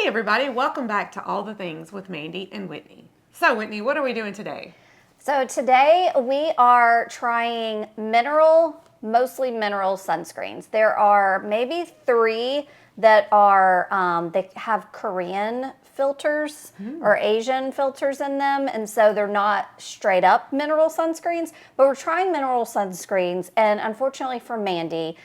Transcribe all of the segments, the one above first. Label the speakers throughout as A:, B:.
A: everybody, welcome back to All the Things with Mandy and Whitney. So Whitney, what are we doing today?
B: So today we are trying mostly mineral sunscreens. There are maybe 3 that are, they have Korean filters or Asian filters in them, and so they're not straight up mineral sunscreens, but we're trying mineral sunscreens, and unfortunately for Mandy,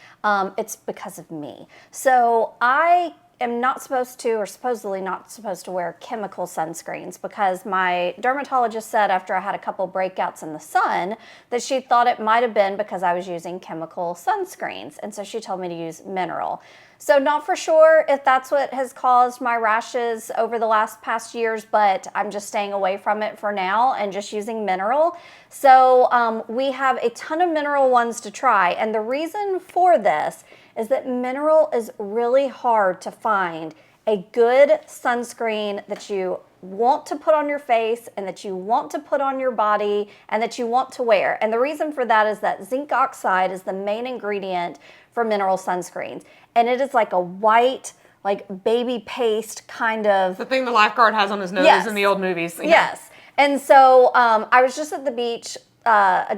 B: it's because of me. So I am not supposed to, or supposedly not supposed to, wear chemical sunscreens because my dermatologist said after I had a couple breakouts in the sun that she thought it might have been because I was using chemical sunscreens, and so she told me to use mineral. So not for sure if that's what has caused my rashes over the past years, but I'm just staying away from it for now and just using mineral. So we have a ton of mineral ones to try, and the reason for this is that mineral is really hard to find a good sunscreen that you want to put on your face and that you want to put on your body and that you want to wear. And the reason for that is that zinc oxide is the main ingredient for mineral sunscreens. And it is like a white, like baby paste kind of.
A: The thing the lifeguard has on his nose in the old movies. Yeah.
B: Yes. And so I was just at the beach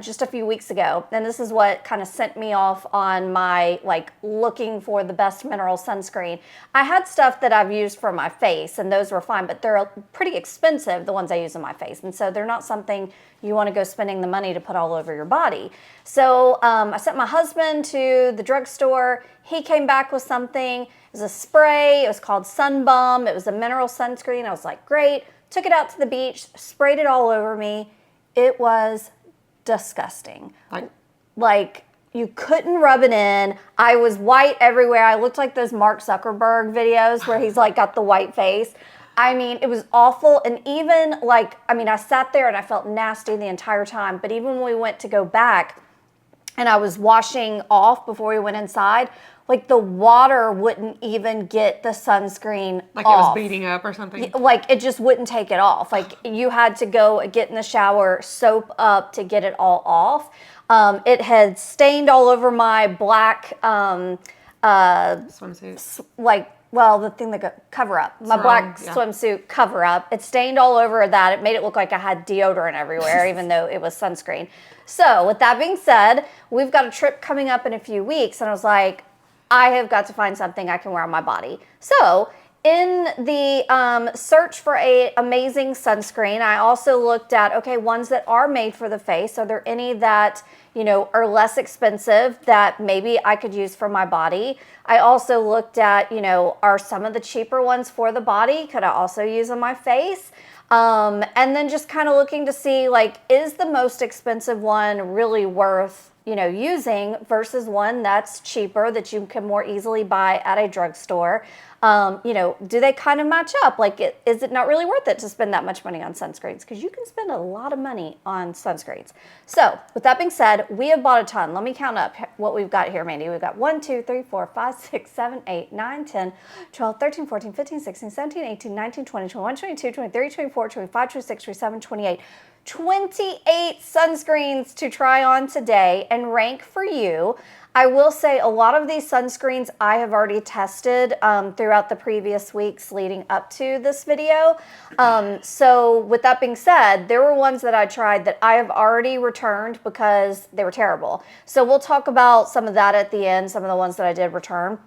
B: just a few weeks ago, and this is what kind of sent me off on my looking for the best mineral sunscreen. I had stuff that I've used for my face, and those were fine, but they're pretty expensive, the ones I use on my face, and so they're not something you want to go spending the money to put all over your body. So I sent my husband to the drugstore. He came back with something. It was a spray. It was called Sun Bum. It was a mineral sunscreen. I was like, great. Took it out to the beach, sprayed it all over me. It was disgusting. Like you couldn't rub it in. I was white everywhere. I looked like those Mark Zuckerberg videos where he's got the white face. I mean, it was awful. And even I sat there and I felt nasty the entire time. But even when we went to go back and I was washing off before we went inside, the water wouldn't even get the sunscreen off.
A: It was beating up or something?
B: It just wouldn't take it off. You had to go get in the shower, soap up to get it all off. It had stained all over my black
A: swimsuit.
B: The thing that cover up. My black swimsuit cover up. It stained all over that. It made it look like I had deodorant everywhere, even though it was sunscreen. So with that being said, we've got a trip coming up in a few weeks, and I was like, I have got to find something I can wear on my body. So in the search for an amazing sunscreen, I also looked at, ones that are made for the face. Are there any that, are less expensive that maybe I could use for my body? I also looked at, are some of the cheaper ones for the body? Could I also use on my face? And then just kind of looking to see, is the most expensive one really worth using versus one that's cheaper that you can more easily buy at a drugstore? Do they kind of match up? Is it not really worth it to spend that much money on sunscreens? Because you can spend a lot of money on sunscreens. So with that being said, we have bought a ton. Let me count up what we've got here, Mandy. We've got 1, 2, 3, 4, 5, 6, 7, 8, 9, 10, 12, 13, 14, 15, 16, 17, 18, 19, 20, 21, 22, 23, 24, 25, 26, 27, 28. 28 sunscreens to try on today and rank for you. I will say a lot of these sunscreens I have already tested throughout the previous weeks leading up to this video. So with that being said, there were ones that I tried that I have already returned because they were terrible. So we'll talk about some of that at the end, some of the ones that I did return.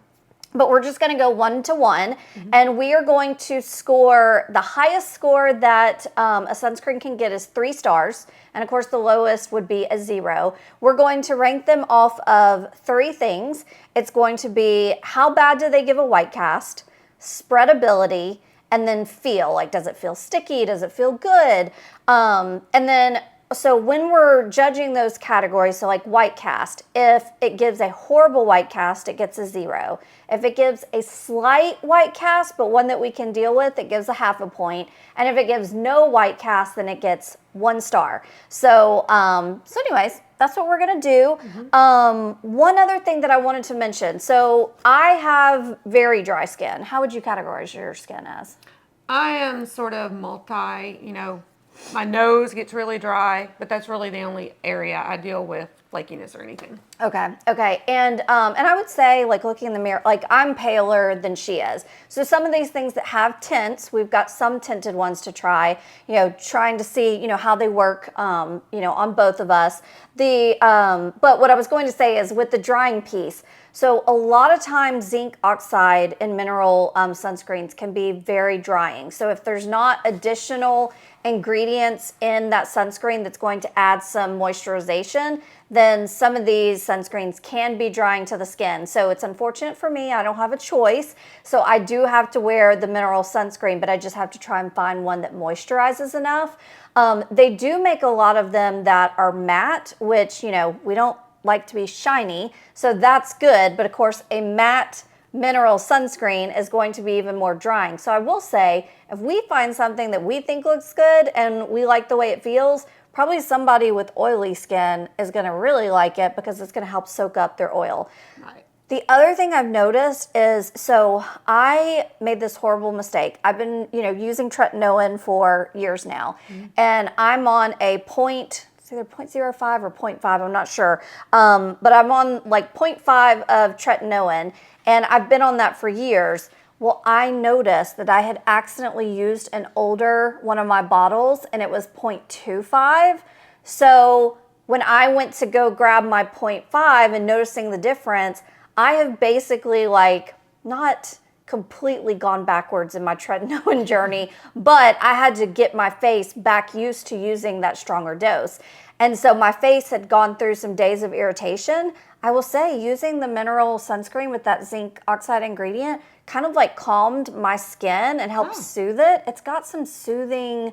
B: But we're just going to go 1 to 1, and we are going to score the highest score that a sunscreen can get is 3 stars, and of course the lowest would be a 0. We're going to rank them off of 3 things. It's going to be how bad do they give a white cast, spreadability, and then feel. Does it feel sticky? Does it feel good? And then so when we're judging those categories, so white cast, if it gives a horrible white cast, it gets a 0. If it gives a slight white cast, but one that we can deal with, it gives a half a point. And if it gives no white cast, then it gets 1 star. So, anyways, that's what we're gonna do. One other thing that I wanted to mention. So I have very dry skin. How would you categorize your skin as?
A: I am sort of multi, My nose gets really dry, but that's really the only area I deal with flakiness or anything.
B: Okay. And I would say, like, looking in the mirror, like, I'm paler than she is. So some of these things that have tints, we've got some tinted ones to try, trying to see, how they work, on both of us. But what I was going to say is with the drying piece, so a lot of times zinc oxide and mineral sunscreens can be very drying. So if there's not additional ingredients in that sunscreen that's going to add some moisturization, then some of these sunscreens can be drying to the skin. So it's unfortunate for me, I don't have a choice. So I do have to wear the mineral sunscreen, but I just have to try and find one that moisturizes enough. They do make a lot of them that are matte, which, we don't like to be shiny, so that's good. But of course, a matte mineral sunscreen is going to be even more drying. So I will say, if we find something that we think looks good and we like the way it feels, probably somebody with oily skin is going to really like it because it's going to help soak up their oil.
A: Right.
B: The other thing I've noticed is, so I made this horrible mistake. I've been, using tretinoin for years now, and I'm on a it's either 0.05 or 0.5, I'm not sure. But I'm on like 0.5 of tretinoin, and I've been on that for years. Well, I noticed that I had accidentally used an older one of my bottles, and it was 0.25. So when I went to go grab my 0.5 and noticing the difference, I have basically not completely gone backwards in my tretinoin journey, but I had to get my face back used to using that stronger dose. And so my face had gone through some days of irritation. I will say, using the mineral sunscreen with that zinc oxide ingredient kind of calmed my skin and helped soothe it. It's got some soothing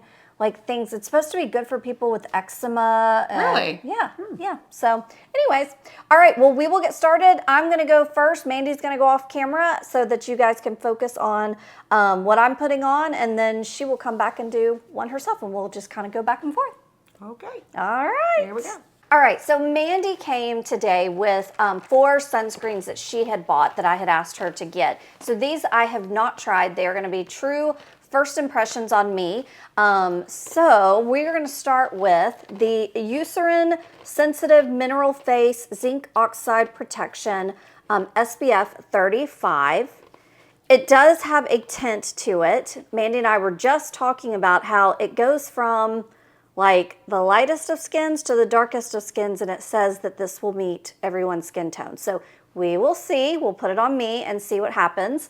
B: things. It's supposed to be good for people with eczema.
A: Really?
B: Yeah. So anyways, all right, well, we will get started. I'm going to go first. Mandy's going to go off camera so that you guys can focus on what I'm putting on, and then she will come back and do one herself, and we'll just kind of go back and forth.
A: Okay.
B: All right.
A: Here we go.
B: All right, so Mandy came today with 4 sunscreens that she had bought that I had asked her to get. So these I have not tried. They are going to be true first impressions on me. So we're going to start with the Eucerin Sensitive Mineral Face Zinc Oxide Protection SPF 35. It does have a tint to it. Mandy and I were just talking about how it goes from the lightest of skins to the darkest of skins, and it says that this will meet everyone's skin tone. So we will see. We'll put it on me and see what happens.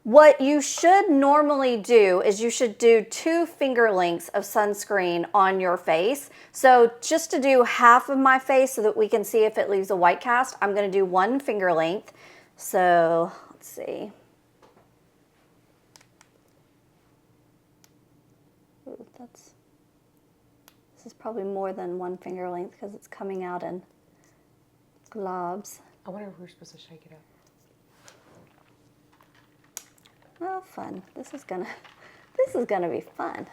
B: What you should normally do is you should do 2 finger lengths of sunscreen on your face. So just to do half of my face so that we can see if it leaves a white cast, I'm going to do 1 finger length. So let's see. Ooh, this is probably more than 1 finger length because it's coming out in globs.
A: I wonder if we're supposed to shake it up.
B: Oh, fun. This is gonna be fun.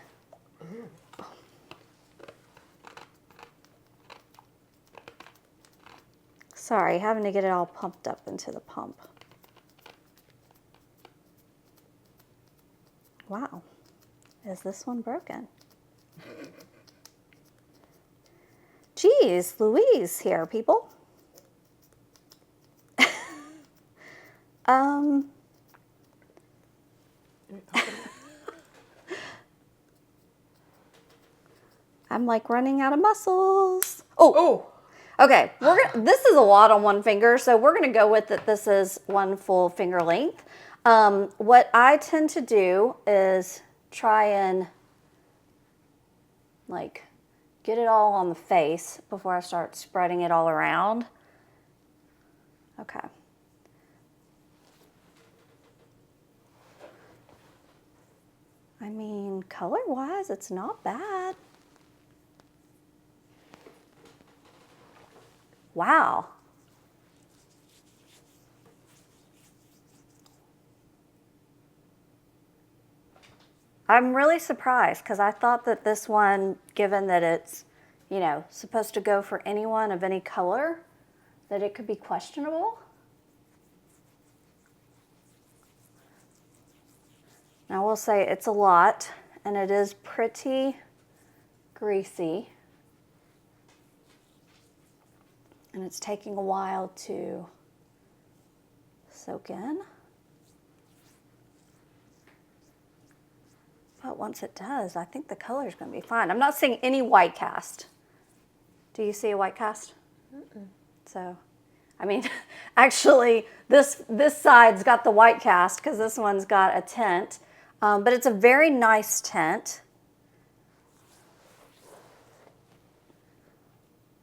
B: Ooh. Sorry, having to get it all pumped up into the pump. Wow. Is this one broken? Geez, Louise here, people. I'm running out of muscles. Oh. Okay, this is a lot on 1 finger, so we're gonna go with that. This is 1 full finger length. What I tend to do is try and get it all on the face before I start spreading it all around. Okay. I mean, color-wise, it's not bad. Wow. I'm really surprised because I thought that this one, given that it's, supposed to go for anyone of any color, that it could be questionable. I will say it's a lot, and it is pretty greasy. And it's taking a while to soak in. But once it does, I think the color is going to be fine. I'm not seeing any white cast. Do you see a white cast? Mm-mm. So, I mean, actually, this side's got the white cast because this one's got a tint. But it's a very nice tint.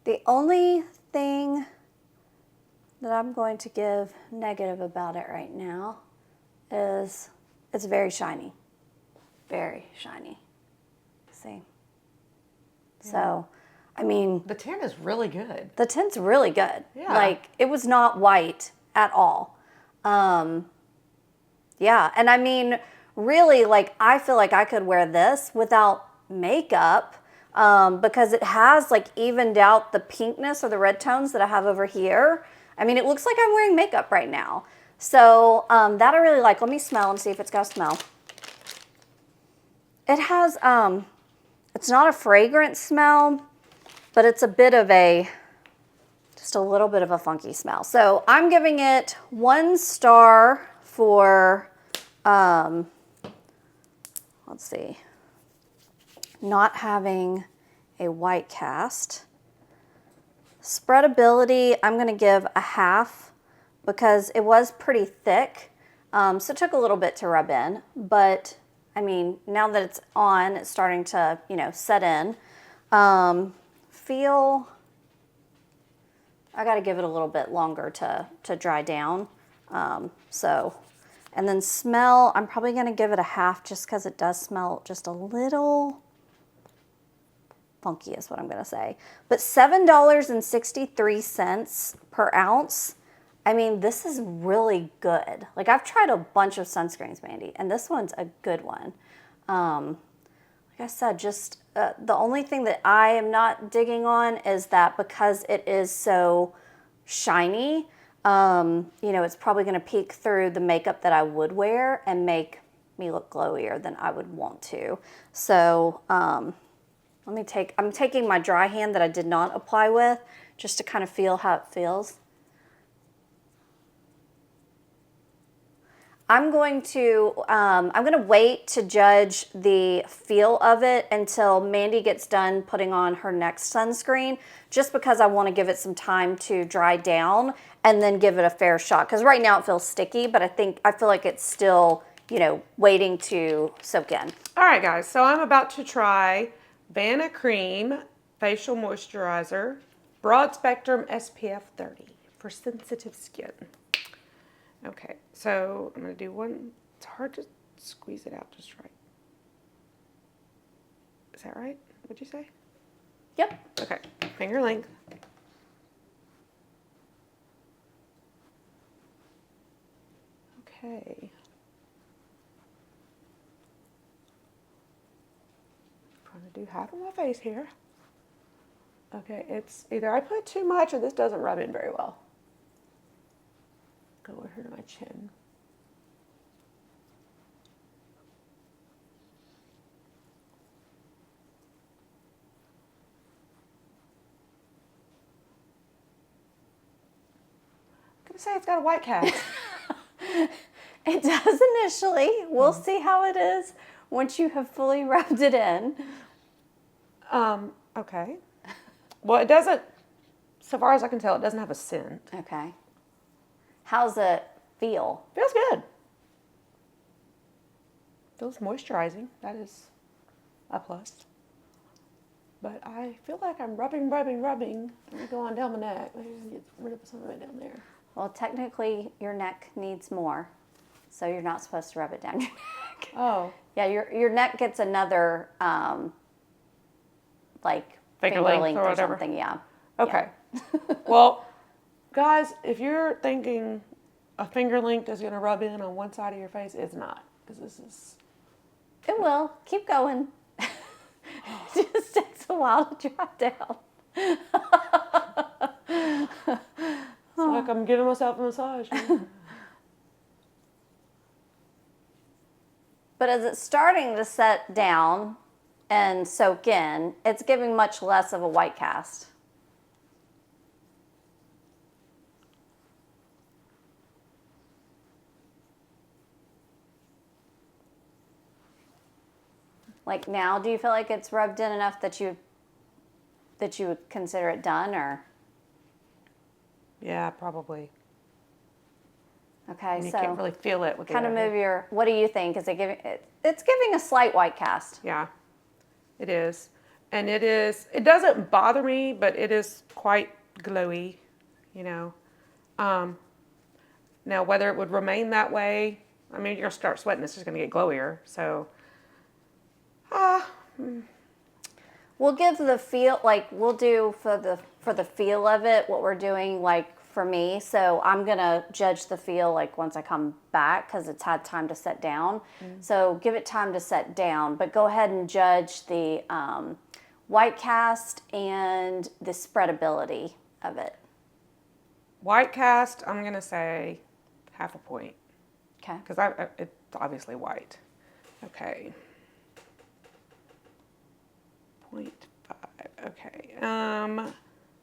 B: The only thing that I'm going to give negative about it right now is it's very shiny. Very shiny. See? Yeah. So, I mean...
A: The tint is really good.
B: The tint's really good.
A: Yeah.
B: Like, it was not white at all. Yeah, and I mean, really, like, I feel like I could wear this without makeup because it has, like, evened out the pinkness or the red tones that I have over here. I mean, it looks like I'm wearing makeup right now. So, that I really like. Let me smell and see if it's got a smell. It has, it's not a fragrant smell, but it's a bit of a, just a little bit of a funky smell. So I'm giving it 1 star for, let's see, not having a white cast. Spreadability, I'm going to give a half because it was pretty thick. So it took a little bit to rub in, but I mean, now that it's on, it's starting to, you know, set in. Feel, I got to give it a little bit longer to dry down. And then smell, I'm probably going to give it a half just because it does smell just a little funky is what I'm going to say. But $7.63 per ounce. I mean, this is really good. Like, I've tried a bunch of sunscreens, Mandy, and this one's a good one. Like I said, just the only thing that I am not digging on is that because it is so shiny, you know, it's probably going to peek through the makeup that I would wear and make me look glowier than I would want to. So, I'm taking my dry hand that I did not apply with just to kind of feel how it feels. I'm going to wait to judge the feel of it until Mandy gets done putting on her next sunscreen, just because I want to give it some time to dry down and then give it a fair shot. Because right now it feels sticky, but I feel like it's still, you know, waiting to soak in.
A: All right, guys. So I'm about to try Vanicream Facial Moisturizer, Broad Spectrum SPF 30 for sensitive skin. Okay, so I'm going to do one. It's hard to squeeze it out just right. Is that right? What'd you say?
B: Yep.
A: Okay, finger length. Okay. I'm trying to do half of my face here. Okay, it's either I put too much or this doesn't rub in very well. Go over here to my chin. I'm gonna say it's got a white cast.
B: It does initially. We'll see how it is once you have fully rubbed it in.
A: Okay. Well, it doesn't, so far as I can tell, it doesn't have a scent.
B: Okay. How's it feel?
A: Feels good. Feels moisturizing. That is a plus. But I feel like I'm rubbing. Let me go on down my neck. Maybe get rid of some of it down there.
B: Well, technically, your neck needs more, so you're not supposed to rub it down your neck.
A: Oh.
B: Yeah, your neck gets another, like,
A: Finger length or whatever.
B: something, yeah.
A: Okay.
B: Yeah.
A: Well, guys, if you're thinking a finger length is going to rub in on one side of your face, it's not. Because this is...
B: It will. Keep going. It just takes a while to dry down.
A: It's like I'm giving myself a massage.
B: But as it's starting to set down, and soak in, it's giving much less of a white cast. Like now, do you feel like it's rubbed in enough that you would consider it done, or?
A: Yeah, probably.
B: Okay,
A: And you
B: so
A: can't really feel it with
B: kind of
A: the
B: move your. What do you think? Is it giving? It's giving a slight white cast.
A: Yeah, it is, and it is. It doesn't bother me, but it is quite glowy, you know. Now whether it would remain that way, I mean, you're gonna start sweating. It's just gonna get glowier. So,
B: We'll give the feel, like we'll do for the feel of it what we're doing, like for me. So I'm gonna judge the feel like once I come back because it's had time to set down. So give it time to set down, but go ahead and judge the white cast and the spreadability of it.
A: white cast, I'm gonna say 0.5 point
B: Okay.
A: because it's obviously white. Okay. 0.5. Okay.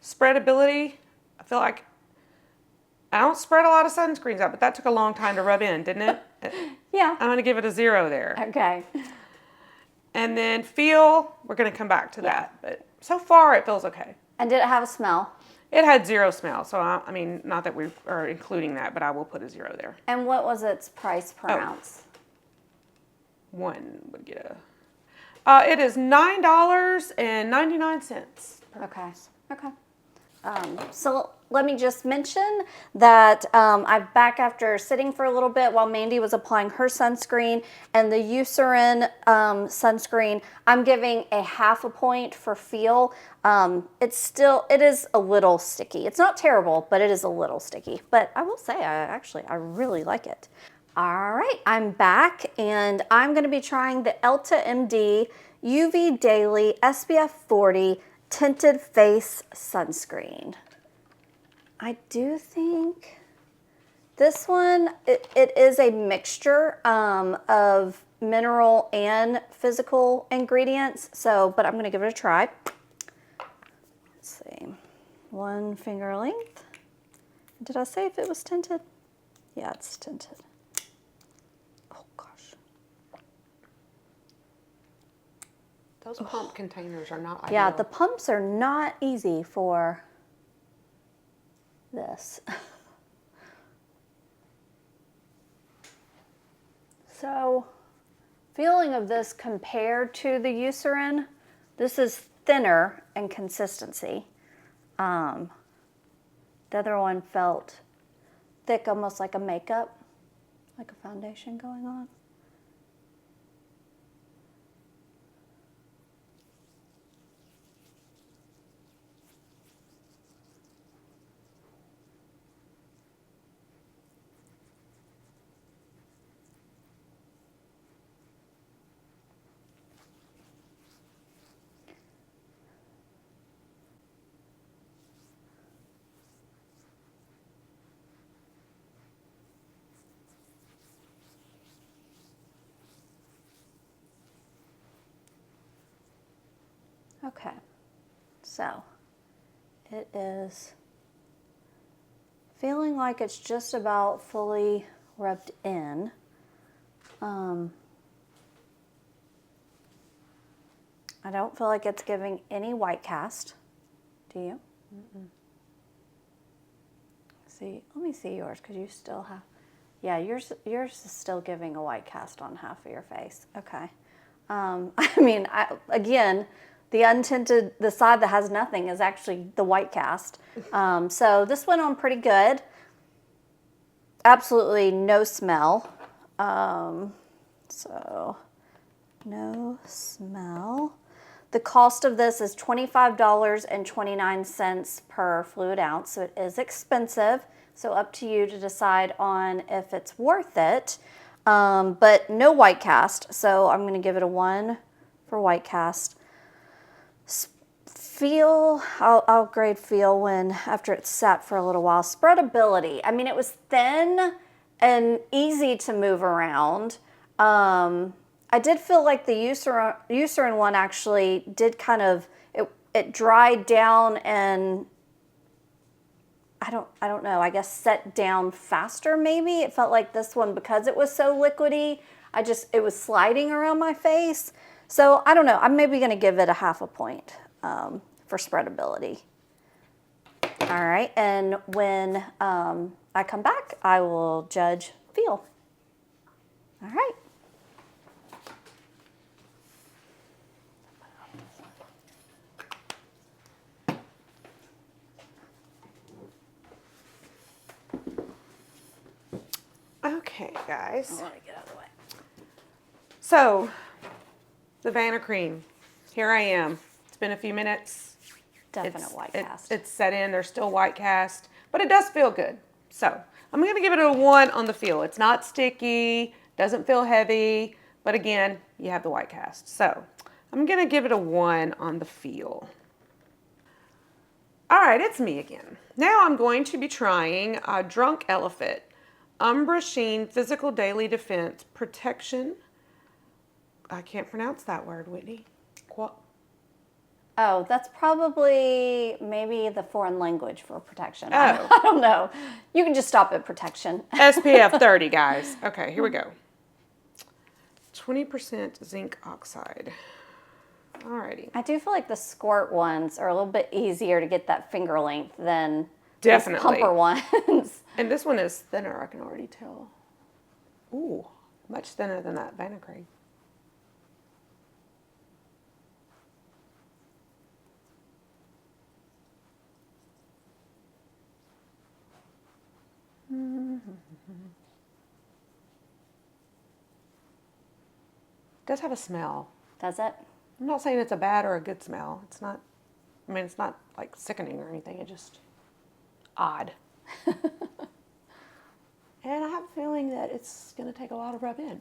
A: Spreadability. I feel like I don't spread a lot of sunscreens out, but that took a long time to rub in, didn't it?
B: Yeah.
A: I'm gonna give it a 0 there.
B: Okay.
A: And then feel, we're gonna come back to that. But so far it feels okay.
B: And did it have a smell?
A: It had 0 smell, so I mean, not that we are including that, but I will put a 0 there.
B: And what was its price per ounce?
A: 1 would get a. It is $9.99.
B: Okay. Okay. So let me just mention that I'm back after sitting for a little bit while Mandy was applying her sunscreen, and the Eucerin sunscreen, I'm giving a 0.5 point for feel. It is a little sticky. It's not terrible, but it is a little sticky. But I will say, I really like it. All right, I'm back, and I'm going to be trying the Elta MD UV Daily SPF 40 Tinted Face Sunscreen. I do think this one, it is a mixture of mineral and physical ingredients, but I'm going to give it a try. Let's see, 1 finger length. Did I say if it was tinted? Yeah, it's tinted.
A: Those pump containers are not ideal.
B: Yeah, the pumps are not easy for this. So, feeling of this compared to the Eucerin, this is thinner in consistency. The other one felt thick, almost like a makeup, like a foundation going on. Okay, so it is feeling like it's just about fully rubbed in. I don't feel like it's giving any white cast. Do you? Mm-mm. See, let me see yours because you still have. Yeah, yours is still giving a white cast on half of your face. Okay. I mean, again. The untinted, the side that has nothing is actually the white cast. So this went on pretty good. Absolutely no smell. So no smell. The cost of this is $25.29 per fluid ounce. So it is expensive. So up to you to decide on if it's worth it. But no white cast. So I'm going to give it a 1 for white cast. Feel, I'll grade feel when after it's sat for a little while. Spreadability, I mean, it was thin and easy to move around. I I did feel like the Eucerin one actually did kind of, it dried down and I don't know, I guess set down faster maybe. It felt like this one, because it was so liquidy, it was sliding around my face. So I don't know, I'm maybe gonna give it a 0.5 point for spreadability. All right, and when I come back, I will judge feel. All right.
A: Okay, guys.
B: I want to get out of the way.
A: So, the Vanicream. Here I am. It's been a few minutes.
B: Definite white cast.
A: It's set in. There's still white cast, but it does feel good. So, I'm going to give it a 1 on the feel. It's not sticky, doesn't feel heavy, but again, you have the white cast. So, I'm going to give it a 1 on the feel. All right, it's me again. Now I'm going to be trying Drunk Elephant Umbra Sheen Physical Daily Defense Protection. I can't pronounce that word, Whitney.
B: Oh, that's probably maybe the foreign language for protection.
A: Oh.
B: I don't know. You can just stop at protection.
A: SPF 30, guys. Okay, here we go. 20% zinc oxide. Alrighty.
B: I do feel like the squirt ones are a little bit easier to get that finger length than
A: Definitely.
B: these pumper ones.
A: And this one is thinner, I can already tell. Ooh, much thinner than that Vanicream. Does have a smell.
B: Does it?
A: I'm not saying it's a bad or a good smell. It's not, I mean, it's not like sickening or anything. It's just odd. And I have a feeling that it's going to take a lot of rub in.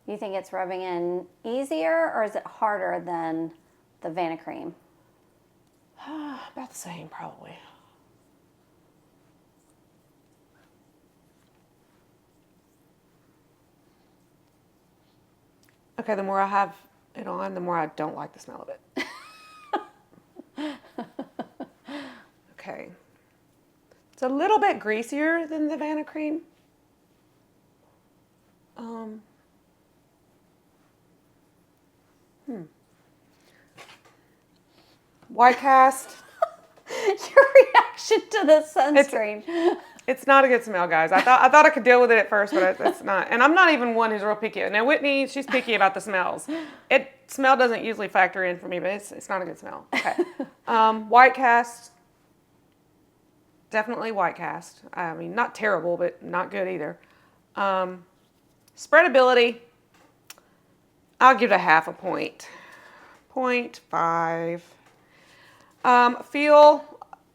B: You think it's rubbing in easier, or is it harder than the Vanicream?
A: About the same, probably. Okay, the more I have it on, the more I don't like the smell of it. Okay. It's a little bit greasier than the Vanicream. White cast.
B: Your reaction to the sunscreen.
A: It's not a good smell, guys. I thought I could deal with it at first, but it's not. And I'm not even one who's real picky. Now Whitney, she's picky about the smells. Smell doesn't usually factor in for me, but it's not a good smell. Okay. White cast. Definitely white cast. I mean, not terrible, but not good either. Spreadability. I'll give it a 0.5 point. 0.5. Feel,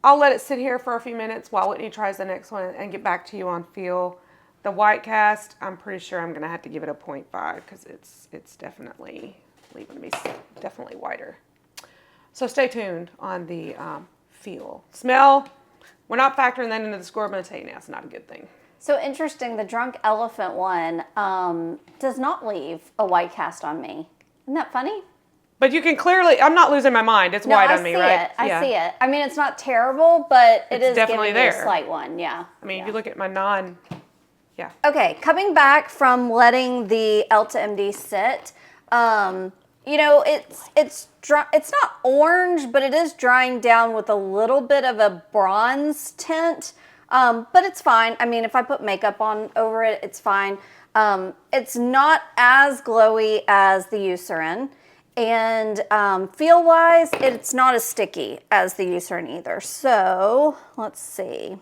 A: I'll let it sit here for a few minutes while Whitney tries the next one and get back to you on feel. The white cast, I'm pretty sure I'm going to have to give it a 0.5 because it's definitely leaving me definitely whiter. So stay tuned on the feel. Smell, we're not factoring that into the score. I'm going to tell you now, it's not a good thing.
B: So interesting, the Drunk Elephant one does not leave a white cast on me. Isn't that funny?
A: But you can clearly, I'm not losing my mind. It's white on me, right?
B: I see it. I mean, it's not terrible, but it is
A: definitely
B: giving me
A: there.
B: a slight one, yeah.
A: I mean,
B: yeah.
A: if you look at my yeah.
B: Okay, coming back from letting the Elta MD sit, you know, it's not orange, but it is drying down with a little bit of a bronze tint, but it's fine. I mean, if I put makeup on over it, it's fine. It's not as glowy as the Eucerin. And feel-wise, it's not as sticky as the Eucerin either. So let's see.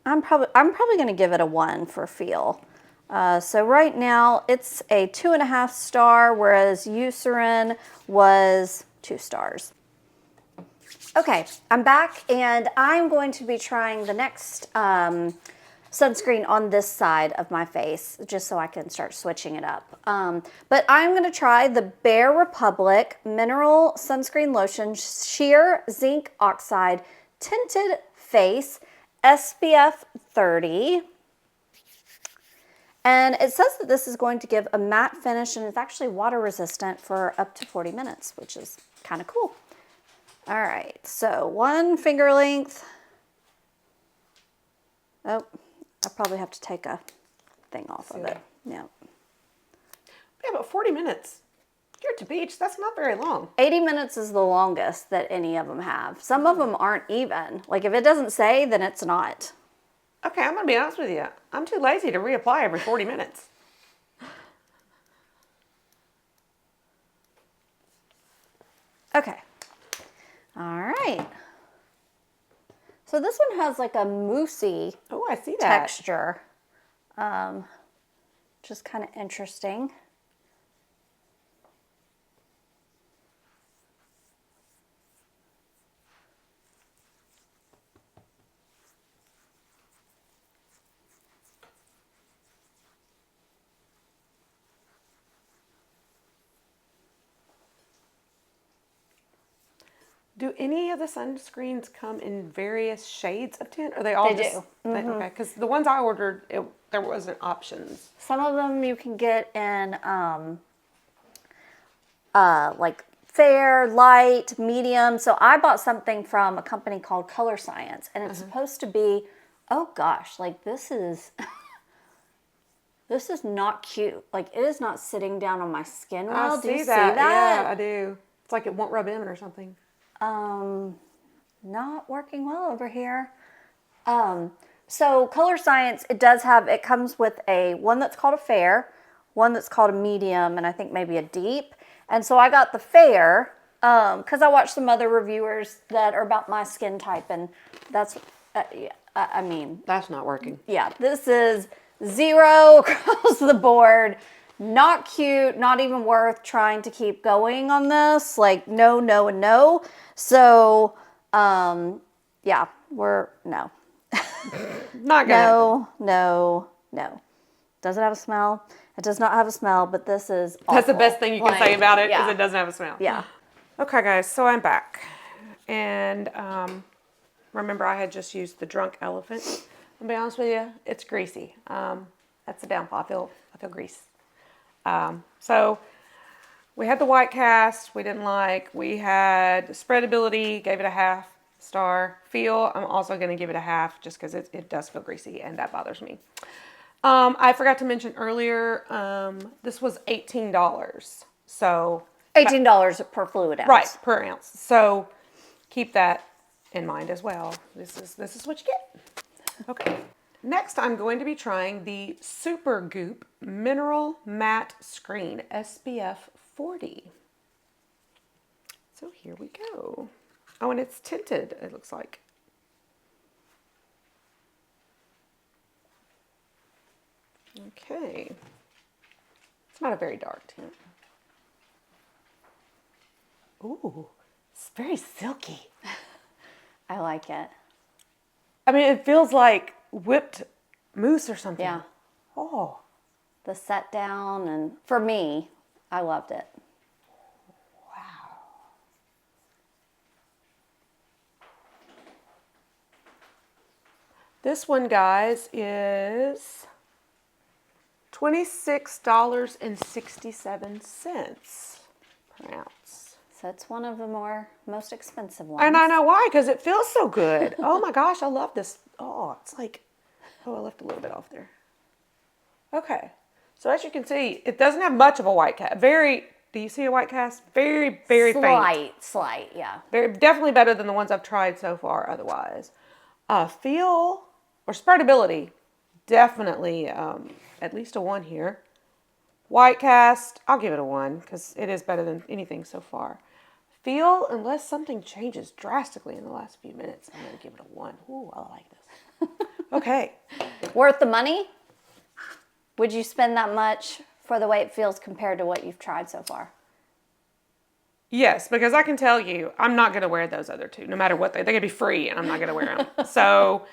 B: I'm probably going to give it a 1 for feel. So right now it's a 2.5 star, whereas Eucerin was 2 stars. Okay, I'm back and I'm going to be trying the next sunscreen on this side of my face, just so I can start switching it up. But I'm going to try the Bare Republic Mineral Sunscreen Lotion Sheer Zinc Oxide Tinted Face SPF 30. And it says that this is going to give a matte finish, and it's actually water resistant for up to 40 minutes, which is kind of cool. All right, so 1 finger length. Oh, I probably have to take a thing off of it. Yeah.
A: Yeah, but 40 minutes. You're at the beach. That's not very long.
B: 80 minutes is the longest that any of them have. Some of them aren't even. Like, if it doesn't say, then it's not.
A: Okay, I'm going to be honest with you. I'm too lazy to reapply every 40 minutes.
B: Okay. All right. So this one has like a moussey
A: I see that.
B: texture, which is kind of interesting.
A: Do any of the sunscreens come in various shades of tint? Or they all
B: They
A: just,
B: do.
A: Okay, because the ones I ordered, there wasn't options.
B: Some of them you can get in like fair, light, medium. So I bought something from a company called Colorscience, and it's supposed to be, oh gosh, like this is this is not cute. Like, it is not sitting down on my skin well. Do you see that?
A: Yeah, I do. It's like it won't rub in or something.
B: Not working well over here. So Colorscience, it comes with one that's called a fair, one that's called a medium, and I think maybe a deep. And so I got the fair, because I watched some other reviewers that are about my skin type, and that's, I mean.
A: That's not working.
B: Yeah, this is 0 across the board. Not cute, not even worth trying to keep going on this. Like, no, no, and no. So, yeah, no.
A: Not gonna happen.
B: No. Doesn't have a smell. It does not have a smell, but this is awful.
A: That's the best thing you can say about it, is
B: yeah.
A: it doesn't have a smell.
B: Yeah.
A: Okay, guys, so I'm back. And remember, I had just used the Drunk Elephant. I'll be honest with you, it's greasy. That's the downfall. I feel grease. So we had the white cast, we didn't like. We had spreadability, gave it a 1/2 star. Feel, I'm also going to give it a 1/2 just because it does feel greasy, and that bothers me. I forgot to mention earlier, this was $18. So
B: $18 per fluid ounce.
A: right, per ounce. So keep that in mind as well. This is what you get. Okay. Next, I'm going to be trying the SuperGoop Mineral Matte Screen SPF 40. So here we go. Oh, and it's tinted, it looks like. Okay. It's not a very dark tint. Ooh, it's very silky.
B: I like it.
A: I mean, it feels like whipped mousse or something.
B: Yeah.
A: Oh.
B: The set down, and for me, I loved it.
A: Wow. This one, guys, is $26.67 per ounce.
B: So it's one of the most expensive ones.
A: And I know why, because it feels so good. Oh my gosh, I love this. Oh, it's like, I left a little bit off there. Okay, so as you can see, it doesn't have much of a white cast. Do you see a white cast? Very, very faint.
B: Slight, yeah.
A: Definitely better than the ones I've tried so far otherwise. Feel or spreadability, definitely at least a 1 here. White cast, I'll give it a 1 because it is better than anything so far. Feel, unless something changes drastically in the last few minutes, I'm going to give it a 1. Ooh, I like this. Okay.
B: Worth the money? Would you spend that much for the way it feels compared to what you've tried so far?
A: Yes, because I can tell you, I'm not going to wear those other two, no matter what they're going to be free, and I'm not going to wear them. So,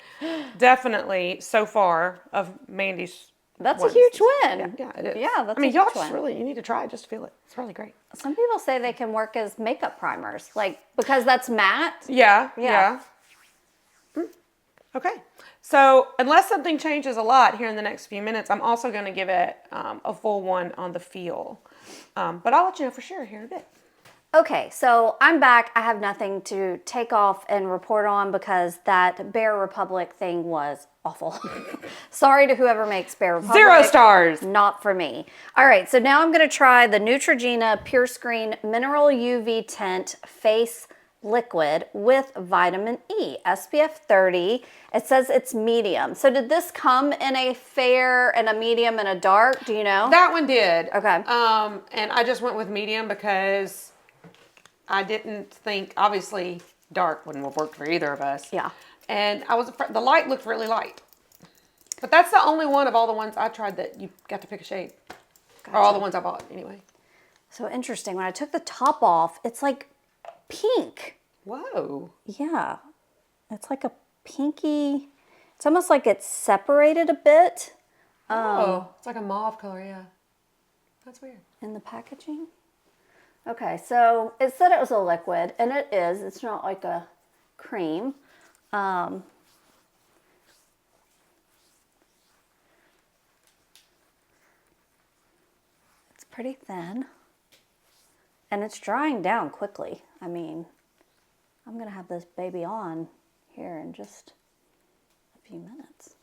A: definitely, so far, of Mandy's
B: That's a
A: ones.
B: huge win.
A: Yeah, it is.
B: Yeah, that's
A: I mean,
B: a
A: y'all
B: huge
A: just
B: win.
A: really, you need to try it, just feel it. It's really great.
B: Some people say they can work as makeup primers, like, because that's matte.
A: Yeah. Okay. So, unless something changes a lot here in the next few minutes, I'm also going to give it a full one on the feel. But I'll let you know for sure here in a bit.
B: Okay, so I'm back. I have nothing to take off and report on because that Bear Republic thing was awful. Sorry to whoever makes Bear Republic.
A: 0 stars.
B: Not for me. All right, so now I'm going to try the Neutrogena Pure Screen Mineral UV Tint Face Liquid with Vitamin E, SPF 30. It says it's medium. So did this come in a fair and a medium and a dark? Do you know?
A: That one did.
B: Okay.
A: And I just went with medium because I didn't think, obviously, dark wouldn't have worked for either of us.
B: Yeah.
A: And the light looked really light. But that's the only one of all the ones I tried that you got to pick a shade. Gotcha. Or all the ones I bought, anyway.
B: So interesting. When I took the top off, it's like pink.
A: Whoa.
B: Yeah. It's like a pinky. It's almost like it's separated a bit.
A: It's like a mauve color, yeah. That's weird.
B: In the packaging. Okay, so it said it was a liquid, and it is. It's not like a cream. It's pretty thin, and it's drying down quickly. I mean, I'm going to have this baby on here in just a few minutes.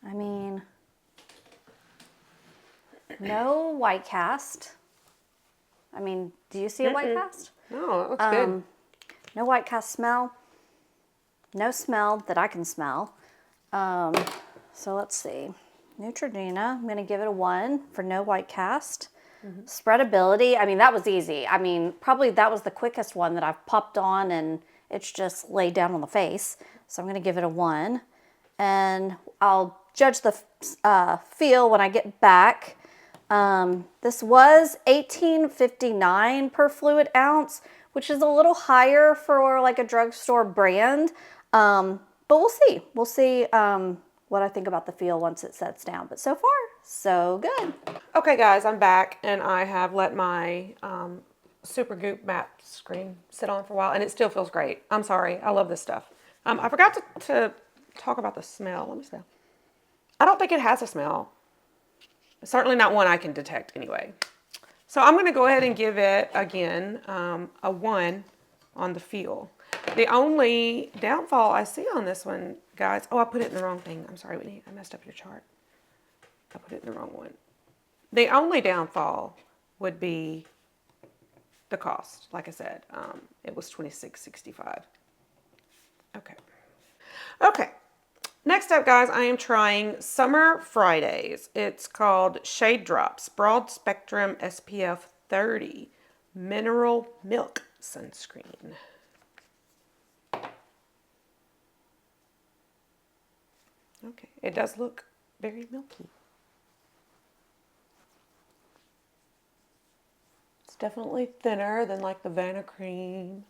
B: I mean, no white cast. I mean, do you see a white cast?
A: No, it looks good.
B: No white cast smell. No smell that I can smell. So let's see. Neutrogena, I'm going to give it a 1 for no white cast. Spreadability, I mean, that was easy. I mean, probably that was the quickest one that I've popped on and it's just laid down on the face. So I'm going to give it a 1. And I'll judge the feel when I get back. This was $18.59 per fluid ounce, which is a little higher for like a drugstore brand. But we'll see. We'll see what I think about the feel once it sets down. But so far, so good.
A: Okay, guys, I'm back, and I have let my SuperGoop Matte screen sit on for a while, and it still feels great. I'm sorry. I love this stuff. I forgot to talk about the smell. Let me smell. I don't think it has a smell. Certainly not one I can detect anyway. So I'm going to go ahead and give it, again, a 1 on the feel. The only downfall I see on this one, guys, I put it in the wrong thing. I'm sorry, Whitney, I messed up your chart. I put it in the wrong one. The only downfall would be the cost. Like I said, it was $26.65. Okay. Okay. Next up, guys, I am trying Summer Fridays. It's called Shade Drops Broad Spectrum SPF 30 Mineral Milk Sunscreen. Okay, it does look very milky. It's definitely thinner than like the Vanicream.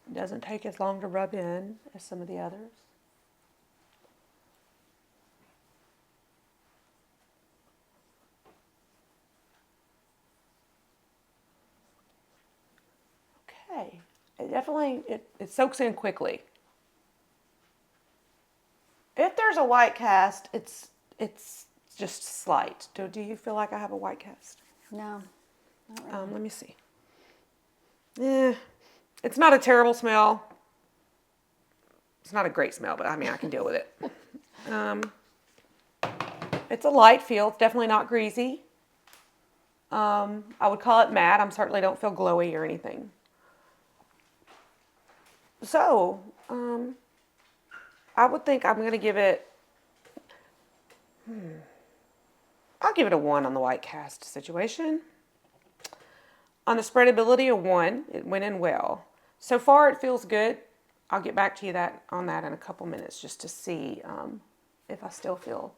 A: It doesn't take as long to rub in as some of the others. Okay, it definitely, it soaks in quickly. If there's a white cast, it's just slight. Do you feel like I have a white cast?
B: No, not really.
A: Let me see. It's not a terrible smell. It's not a great smell, but I mean, I can deal with it. It's a light feel. It's definitely not greasy. I would call it matte. I certainly don't feel glowy or anything. So, I would think I'm going to give it, I'll give it a 1 on the white cast situation. On the spreadability, a 1. It went in well. So far, it feels good. I'll get back to you on that in a couple minutes just to see if I still feel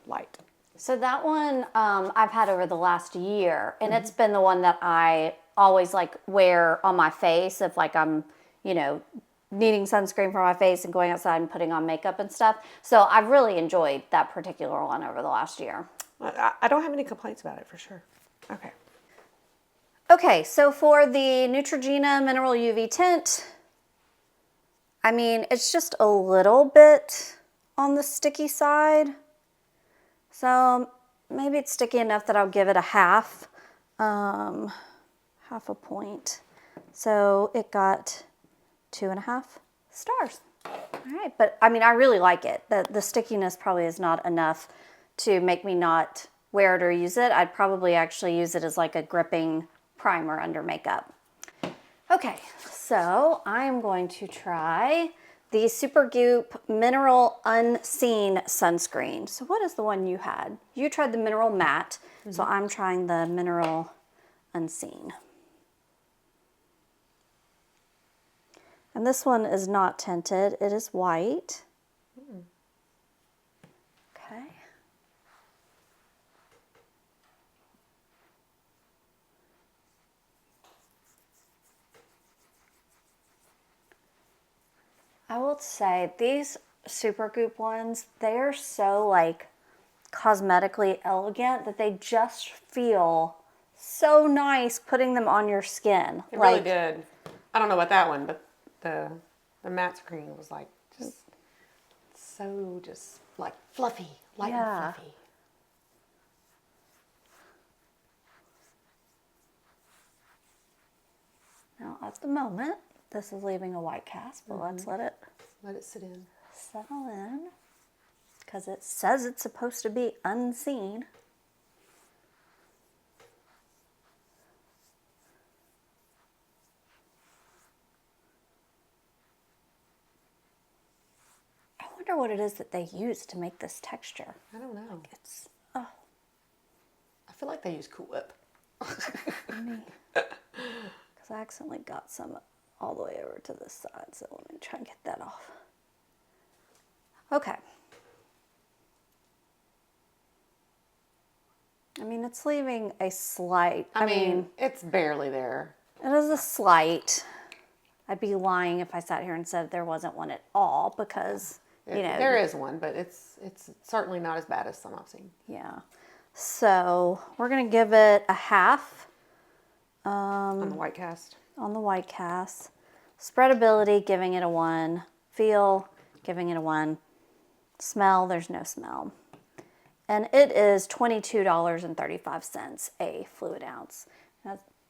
A: light.
B: So that one I've had over the last year, and it's been the one that I always like wear on my face if like I'm, you know, needing sunscreen for my face and going outside and putting on makeup and stuff. So I've really enjoyed that particular one over the last year.
A: I don't have any complaints about it for sure. Okay.
B: Okay, so for the Neutrogena Mineral UV Tint, I mean, it's just a little bit on the sticky side. So maybe it's sticky enough that I'll give it a half a point. So it got 2.5 stars. All right, but I mean, I really like it. The stickiness probably is not enough to make me not wear it or use it. I'd probably actually use it as like a gripping primer under makeup. Okay, so I'm going to try the SuperGoop Mineral Unseen Sunscreen. So what is the one you had? You tried the Mineral Matte, so I'm trying the Mineral Unseen. And this one is not tinted, it is white. Okay. I will say these SuperGoop ones, they are so like cosmetically elegant that they just feel so nice putting them on your skin.
A: It really did. I don't know about that one, but the matte screen was like just so just like fluffy, light and fluffy.
B: Now at the moment, this is leaving a white cast, but let's let it
A: sit in.
B: Settle in, because it says it's supposed to be unseen. I wonder what it is that they use to make this texture.
A: I don't know.
B: Like it's, oh.
A: I feel like they use Cool Whip.
B: Because I accidentally got some all the way over to this side, so let me try and get that off. Okay. I mean, it's leaving a slight,
A: I mean, it's barely there.
B: it is a slight. I'd be lying if I sat here and said there wasn't one at all, because, you know.
A: There is one, but it's certainly not as bad as some I've seen.
B: Yeah. So we're going to give it a half.
A: On the white cast.
B: On the white cast. Spreadability, giving it a 1. Feel, giving it a 1. Smell, there's no smell. And it is $22.35 a fluid ounce.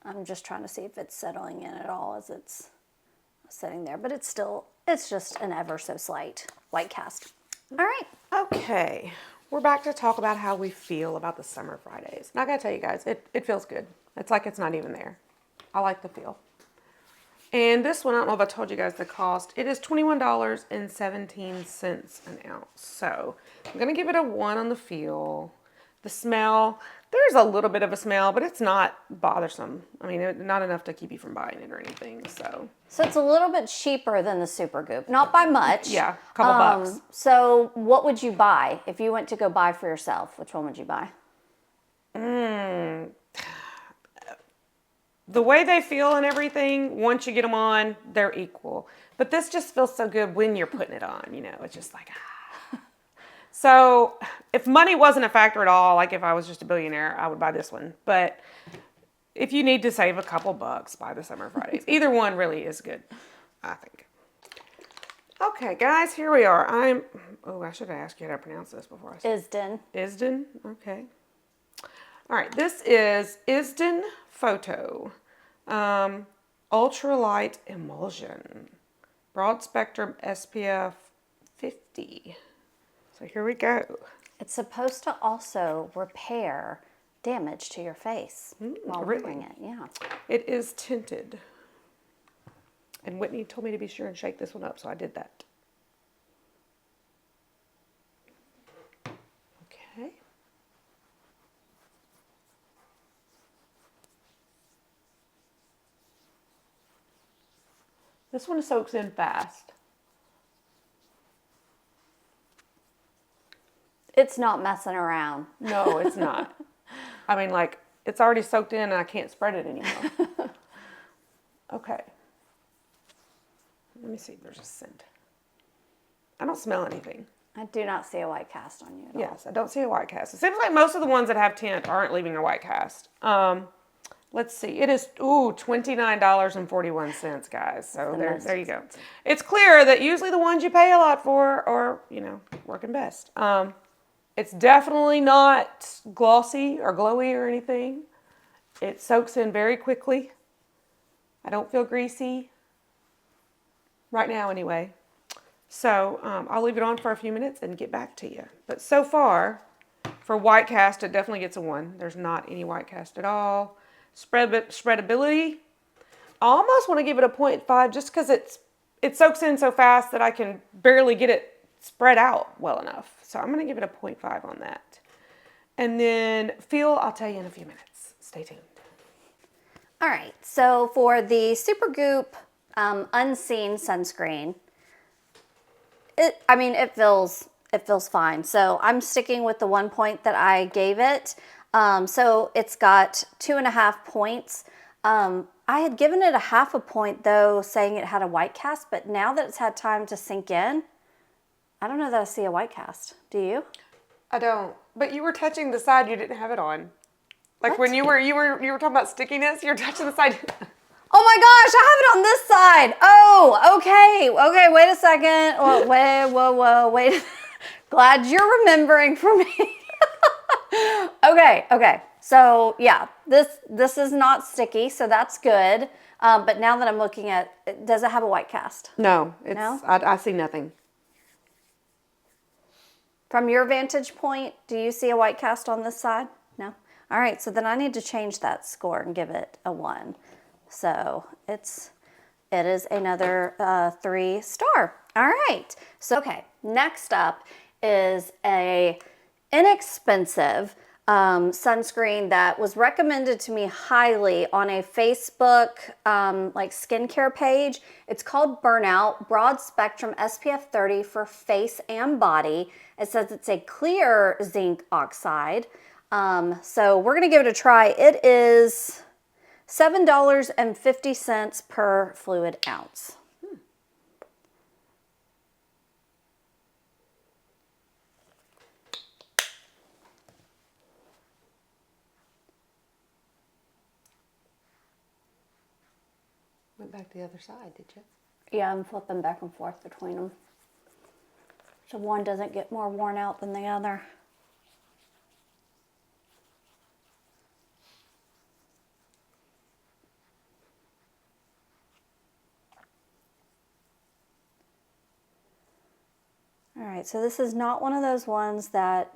B: I'm just trying to see if it's settling in at all as it's sitting there. But it's just an ever so slight white cast. All right.
A: Okay. We're back to talk about how we feel about the Summer Fridays. And I gotta tell you guys, it feels good. It's like it's not even there. I like the feel. And this one, I don't know if I told you guys the cost. It is $21.17 an ounce. So I'm going to give it a 1 on the feel. The smell, there's a little bit of a smell, but it's not bothersome. I mean, not enough to keep you from buying it or anything. So
B: it's a little bit cheaper than the SuperGoop. Not by much.
A: Yeah, a couple bucks.
B: So what would you buy? If you went to go buy for yourself, which one would you buy?
A: The way they feel and everything, once you get them on, they're equal. But this just feels so good when you're putting it on, you know. It's just like, ah. So if money wasn't a factor at all, like if I was just a billionaire, I would buy this one. But if you need to save a couple bucks, buy the Summer Fridays. Either one really is good, I think. Okay, guys, here we are. I should have asked you how to pronounce this before I said
B: ISDIN.
A: ISDIN? Okay. All right, this is ISDIN Photo. Ultralight Emulsion. Broad Spectrum SPF 50. So here we go.
B: It's supposed to also repair damage to your face while wearing it. Yeah.
A: It is tinted. And Whitney told me to be sure and shake this one up, so I did that. Okay. This one soaks in fast.
B: It's not messing around.
A: No, it's not. I mean, like, it's already soaked in and I can't spread it anymore. Okay. Let me see if there's a scent. I don't smell anything.
B: I do not see a white cast on you at all.
A: Yes, I don't see a white cast. It seems like most of the ones that have tint aren't leaving a white cast. Let's see. It is, $29.41, guys. So there you go. It's clear that usually the ones you pay a lot for are, working best. It's definitely not glossy or glowy or anything. It soaks in very quickly. I don't feel greasy. Right now, anyway. So I'll leave it on for a few minutes and get back to you. But so far, for white cast, it definitely gets a 1. There's not any white cast at all. Spreadability, I almost want to give it a 0.5 just because it soaks in so fast that I can barely get it spread out well enough. So I'm going to give it a 0.5 on that. And then feel, I'll tell you in a few minutes. Stay tuned.
B: All right, so for the SuperGoop Unseen sunscreen, it feels fine. So I'm sticking with the 1 point that I gave it. So it's got 2.5 points. I had given it a 0.5 point though, saying it had a white cast, but now that it's had time to sink in, I don't know that I see a white cast. Do you?
A: I don't. But you were touching the side you didn't have it on. Like
B: What?
A: when you were talking about stickiness, you're touching the side.
B: Oh my gosh, I have it on this side. Oh, okay. Okay, wait a second. Whoa, wait. Glad you're remembering for me. Okay. So yeah, this is not sticky, so that's good. But now that I'm looking at it, does it have a white cast?
A: No,
B: No?
A: I see nothing.
B: From your vantage point, do you see a white cast on this side? No? All right, so then I need to change that score and give it a 1. So it is another 3-star. All right. So, okay, next up is a inexpensive sunscreen that was recommended to me highly on a Facebook like skincare page. It's called Burnout Broad Spectrum SPF 30 for face and body. It says it's a clear zinc oxide. So we're gonna give it a try. It is $7.50 per fluid ounce.
A: Went back to the other side, did you?
B: Yeah, I'm flipping back and forth between them. So one doesn't get more worn out than the other. All right, so this is not one of those ones that,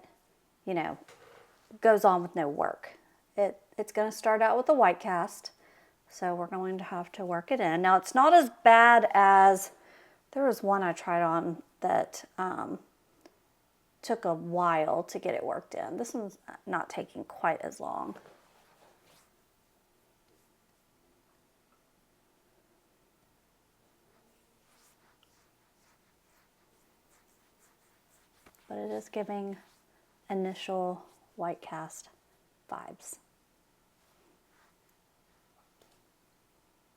B: goes on with no work. It's going to start out with a white cast, so we're going to have to work it in. Now, it's not as bad as, there was one I tried on that took a while to get it worked in. This one's not taking quite as long. But it is giving initial white cast vibes.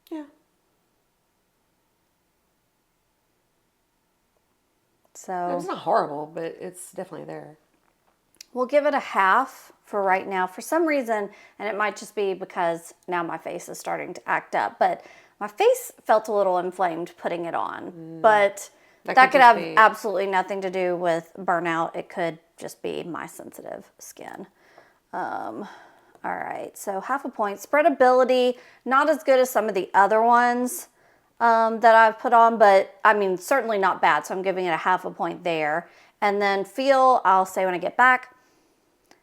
A: Yeah.
B: So
A: It's not horrible, but it's definitely there.
B: we'll give it a 1/2 for right now. For some reason, and it might just be because now my face is starting to act up, but my face felt a little inflamed putting it on. But that could have absolutely nothing to do with burnout. It could just be my sensitive skin. All right, so 0.5 point. Spreadability, not as good as some of the other ones that I've put on, but I mean, certainly not bad. So I'm giving it a 0.5 point there. And then feel, I'll say when I get back,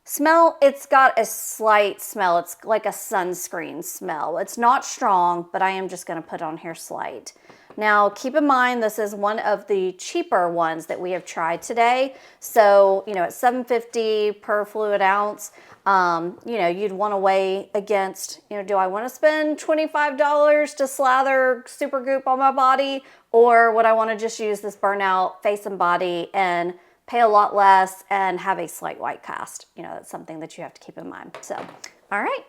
B: Smell, it's got a slight smell. It's like a sunscreen smell. It's not strong, but I am just going to put on here slight. Now, keep in mind, this is one of the cheaper ones that we have tried today. So, you know, at $7.50 per fluid ounce, you know, you'd want to weigh against, you know, do I want to spend $25 to slather SuperGoop on my body? Or would I want to just use this burnout face and body and pay a lot less and have a slight white cast? You know, that's something that you have to keep in mind. So, all right.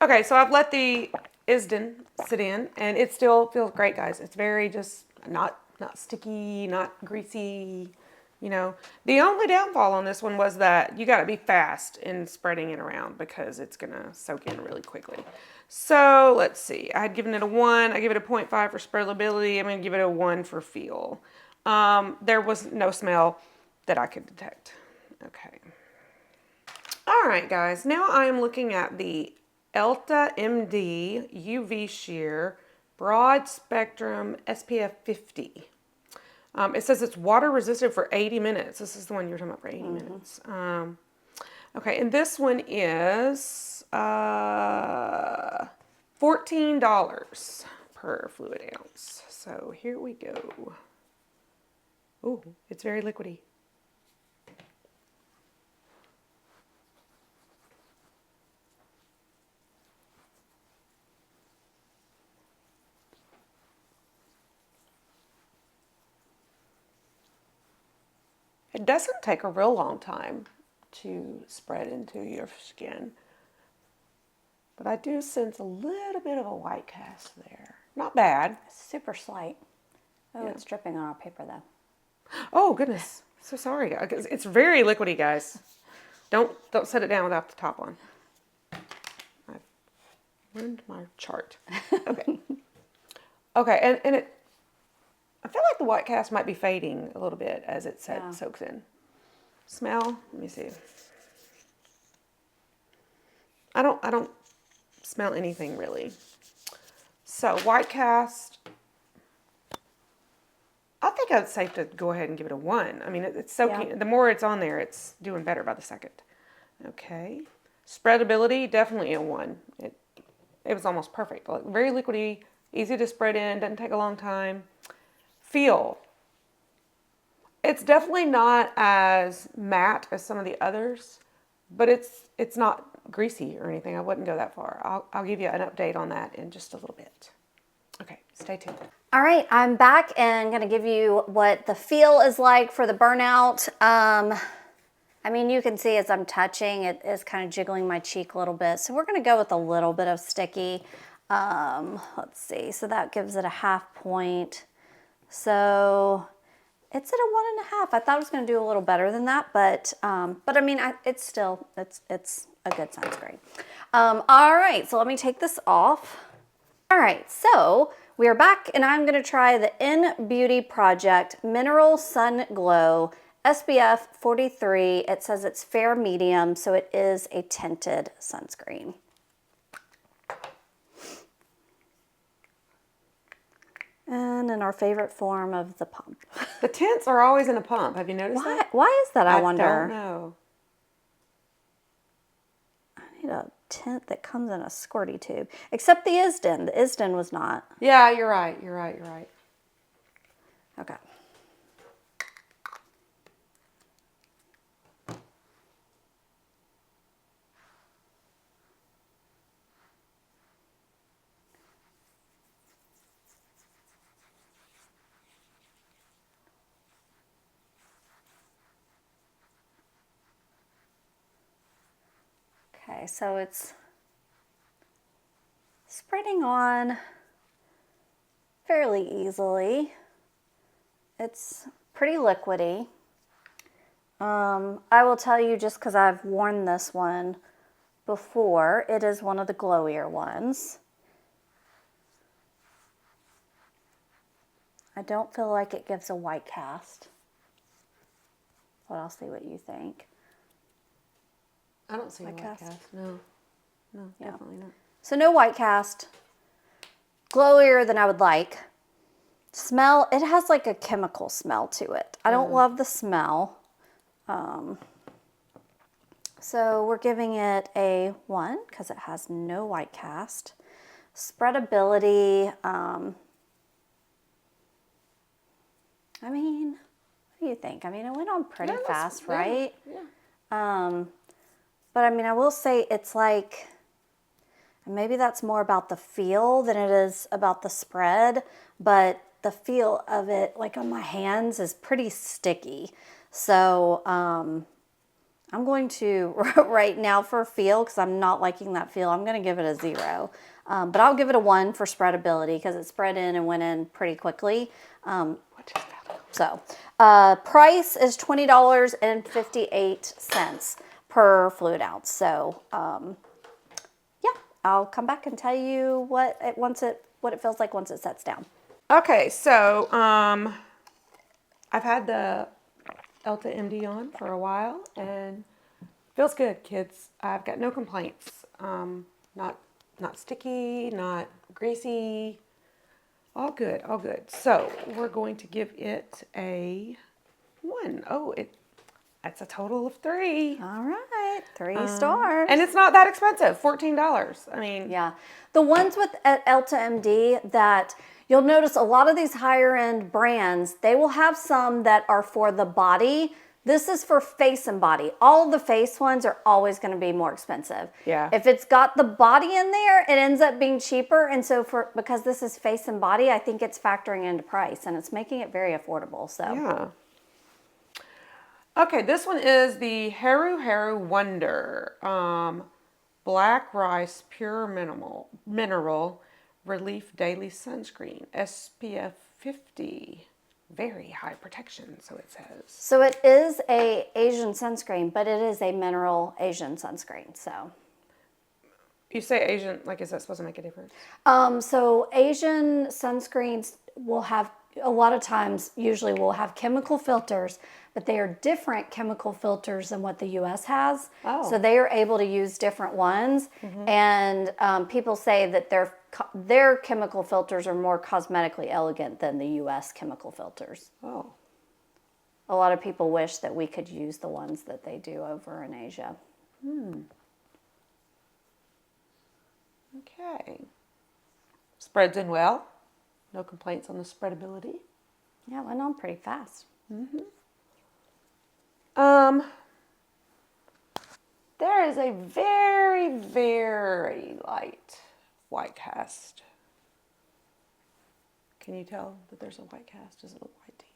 A: Okay, so I've let the ISDIN sit in, and it still feels great, guys. It's very just not sticky, not greasy, you know. The only downfall on this one was that you got to be fast in spreading it around because it's going to soak in really quickly. So let's see. I had given it a 1. I give it a 0.5 for spreadability. I'm going to give it a 1 for feel. There was no smell that I could detect. Okay. All right, guys. Now I am looking at the Elta MD UV Sheer Broad Spectrum SPF 50. It says it's water resistant for 80 minutes. This is the one you're talking about for 80 minutes. Okay, and this one is $14 per fluid ounce. So here we go. Ooh, it's very liquidy. It doesn't take a real long time to spread into your skin, but I do sense a little bit of a white cast there. Not bad.
B: Super slight. Oh, yeah. It's dripping on our paper though.
A: Oh goodness, so sorry. It's very liquidy, guys. Don't set it down without the top on. I ruined my chart. Okay. Okay, and it. I feel like the white cast might be fading a little bit as it soaks in. Smell, let me see. I don't smell anything really. So white cast, I think it's safe to go ahead and give it a 1. I mean, it's soaking. Yeah. The more it's on there, it's doing better by the second. Okay. Spreadability, definitely a 1. It was almost perfect. Like, very liquidy, easy to spread in, doesn't take a long time. Feel. It's definitely not as matte as some of the others, but it's not greasy or anything. I wouldn't go that far. I'll give you an update on that in just a little bit. Okay, stay tuned.
B: All right, I'm back and going to give you what the feel is like for the burnout. I mean, you can see as I'm touching, it is kind of jiggling my cheek a little bit. So we're going to go with a little bit of sticky. Let's see. So that gives it a 0.5 point. So it's at a 1.5. I thought it was going to do a little better than that, but I mean, it's still, it's a good sunscreen. All right, so let me take this off. All right, so we are back and I'm going to try the InBeauty Project Mineral Sun Glow SPF 43. It says it's fair medium, so it is a tinted sunscreen. And in our favorite form of the pump.
A: The tints are always in a pump. Have you noticed that?
B: Why is that, I wonder?
A: I don't know.
B: I need a tint that comes in a squirty tube. Except the ISDIN. The ISDIN was not.
A: Yeah, you're right.
B: Okay. Okay, so it's spreading on fairly easily. It's pretty liquidy. I will tell you, just because I've worn this one before, it is one of the glowier ones. I don't feel like it gives a white cast, but I'll see what you think.
A: I don't see a white cast. No, definitely not.
B: So no white cast. Glowier than I would like. Smell, it has like a chemical smell to it. I don't love the smell. So we're giving it a 1 because it has no white cast. Spreadability, I mean, what do you think? I mean, it went on pretty fast, right?
A: Yeah.
B: But I mean, I will say it's like, maybe that's more about the feel than it is about the spread, but the feel of it, like on my hands, is pretty sticky. So I'm going to, right now for feel, because I'm not liking that feel, I'm going to give it a 0. But I'll give it a 1 for spreadability because it spread in and went in pretty quickly.
A: What is that?
B: So price is $20.58 per fluid ounce. So yeah, I'll come back and tell you what it feels like once it sets down.
A: Okay, so I've had the Elta MD on for a while and feels good, kids. I've got no complaints. Not sticky, not greasy. All good, all good. So we're going to give it a 1. Oh, that's a total of 3.
B: All right, 3 stars.
A: And it's not that expensive, $14. I mean,
B: yeah, the ones with Elta MD that you'll notice, a lot of these higher end brands, they will have some that are for the body. This is for face and body. All of the face ones are always going to be more expensive.
A: Yeah.
B: If it's got the body in there, it ends up being cheaper. And so because this is face and body, I think it's factoring into price and it's making it very affordable. So
A: yeah. Okay, this one is the HaruHaru Wonder Black Rice Pure Mineral Relief Daily Sunscreen, SPF 50. Very high protection, so it says.
B: So it is a Asian sunscreen, but it is a mineral Asian sunscreen. So
A: you say Asian, like, is that supposed to make a difference?
B: So Asian sunscreens will have, a lot of times, usually will have chemical filters, but they are different chemical filters than what the U.S. has.
A: Oh.
B: So they are able to use different ones. And people say that their chemical filters are more cosmetically elegant than the U.S. chemical filters.
A: Oh.
B: A lot of people wish that we could use the ones that they do over in Asia.
A: Okay. Spreads in well. No complaints on the spreadability.
B: Yeah, it went on pretty fast.
A: There is a very, very light white cast. Can you tell that there's a white cast? Does it look white to you?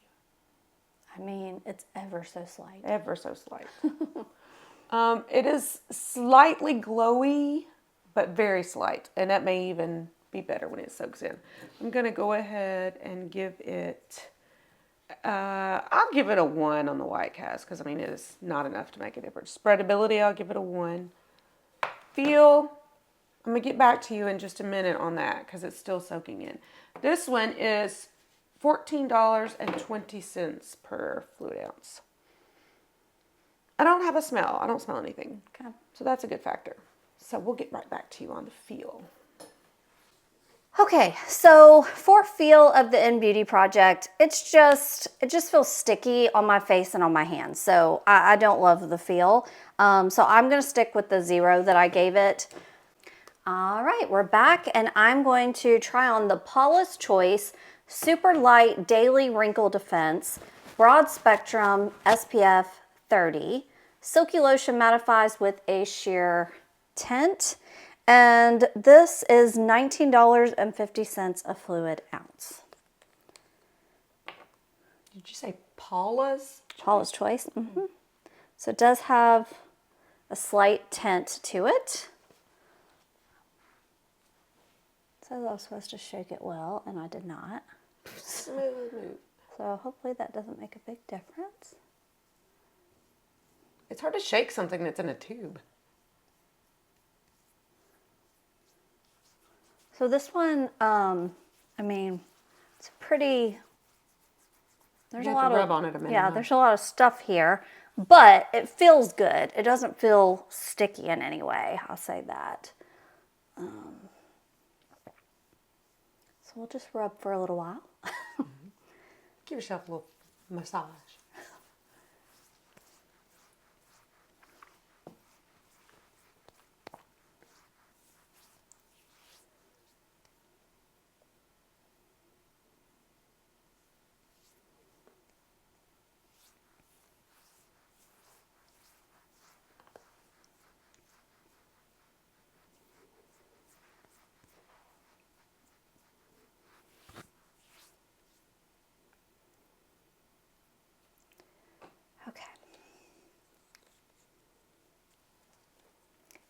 B: I mean, it's ever so slight.
A: Ever so slight. It is slightly glowy, but very slight. And that may even be better when it soaks in. I'm going to go ahead and give it... I'll give it a 1 on the white cast because, I mean, it is not enough to make a difference. Spreadability, I'll give it a 1. Feel, I'm going to get back to you in just a minute on that because it's still soaking in. This one is $14.20 per fluid ounce. I don't have a smell. I don't smell anything.
B: Okay.
A: So that's a good factor. So we'll get right back to you on the feel.
B: Okay, so for feel of the InnBeauty project, it just feels sticky on my face and on my hands. So I don't love the feel. So I'm going to stick with the 0 that I gave it. All right, we're back and I'm going to try on the Paula's Choice Super Light Daily Wrinkle Defense Broad Spectrum SPF 30. Silky Lotion mattifies with a sheer tint. And this is $19.50 a fluid ounce.
A: Did you say Paula's?
B: Paula's Choice. So it does have a slight tint to it. It says I was supposed to shake it well, and I did not.
A: Smooth.
B: So hopefully that doesn't make a big difference.
A: It's hard to shake something that's in a tube.
B: So this one, I mean, it's pretty, there's
A: You
B: a
A: have
B: lot
A: to
B: of,
A: rub on it a minute,
B: yeah,
A: huh?
B: there's a lot of stuff here, but it feels good. It doesn't feel sticky in any way, I'll say that. So we'll just rub for a little while.
A: Give yourself a little massage.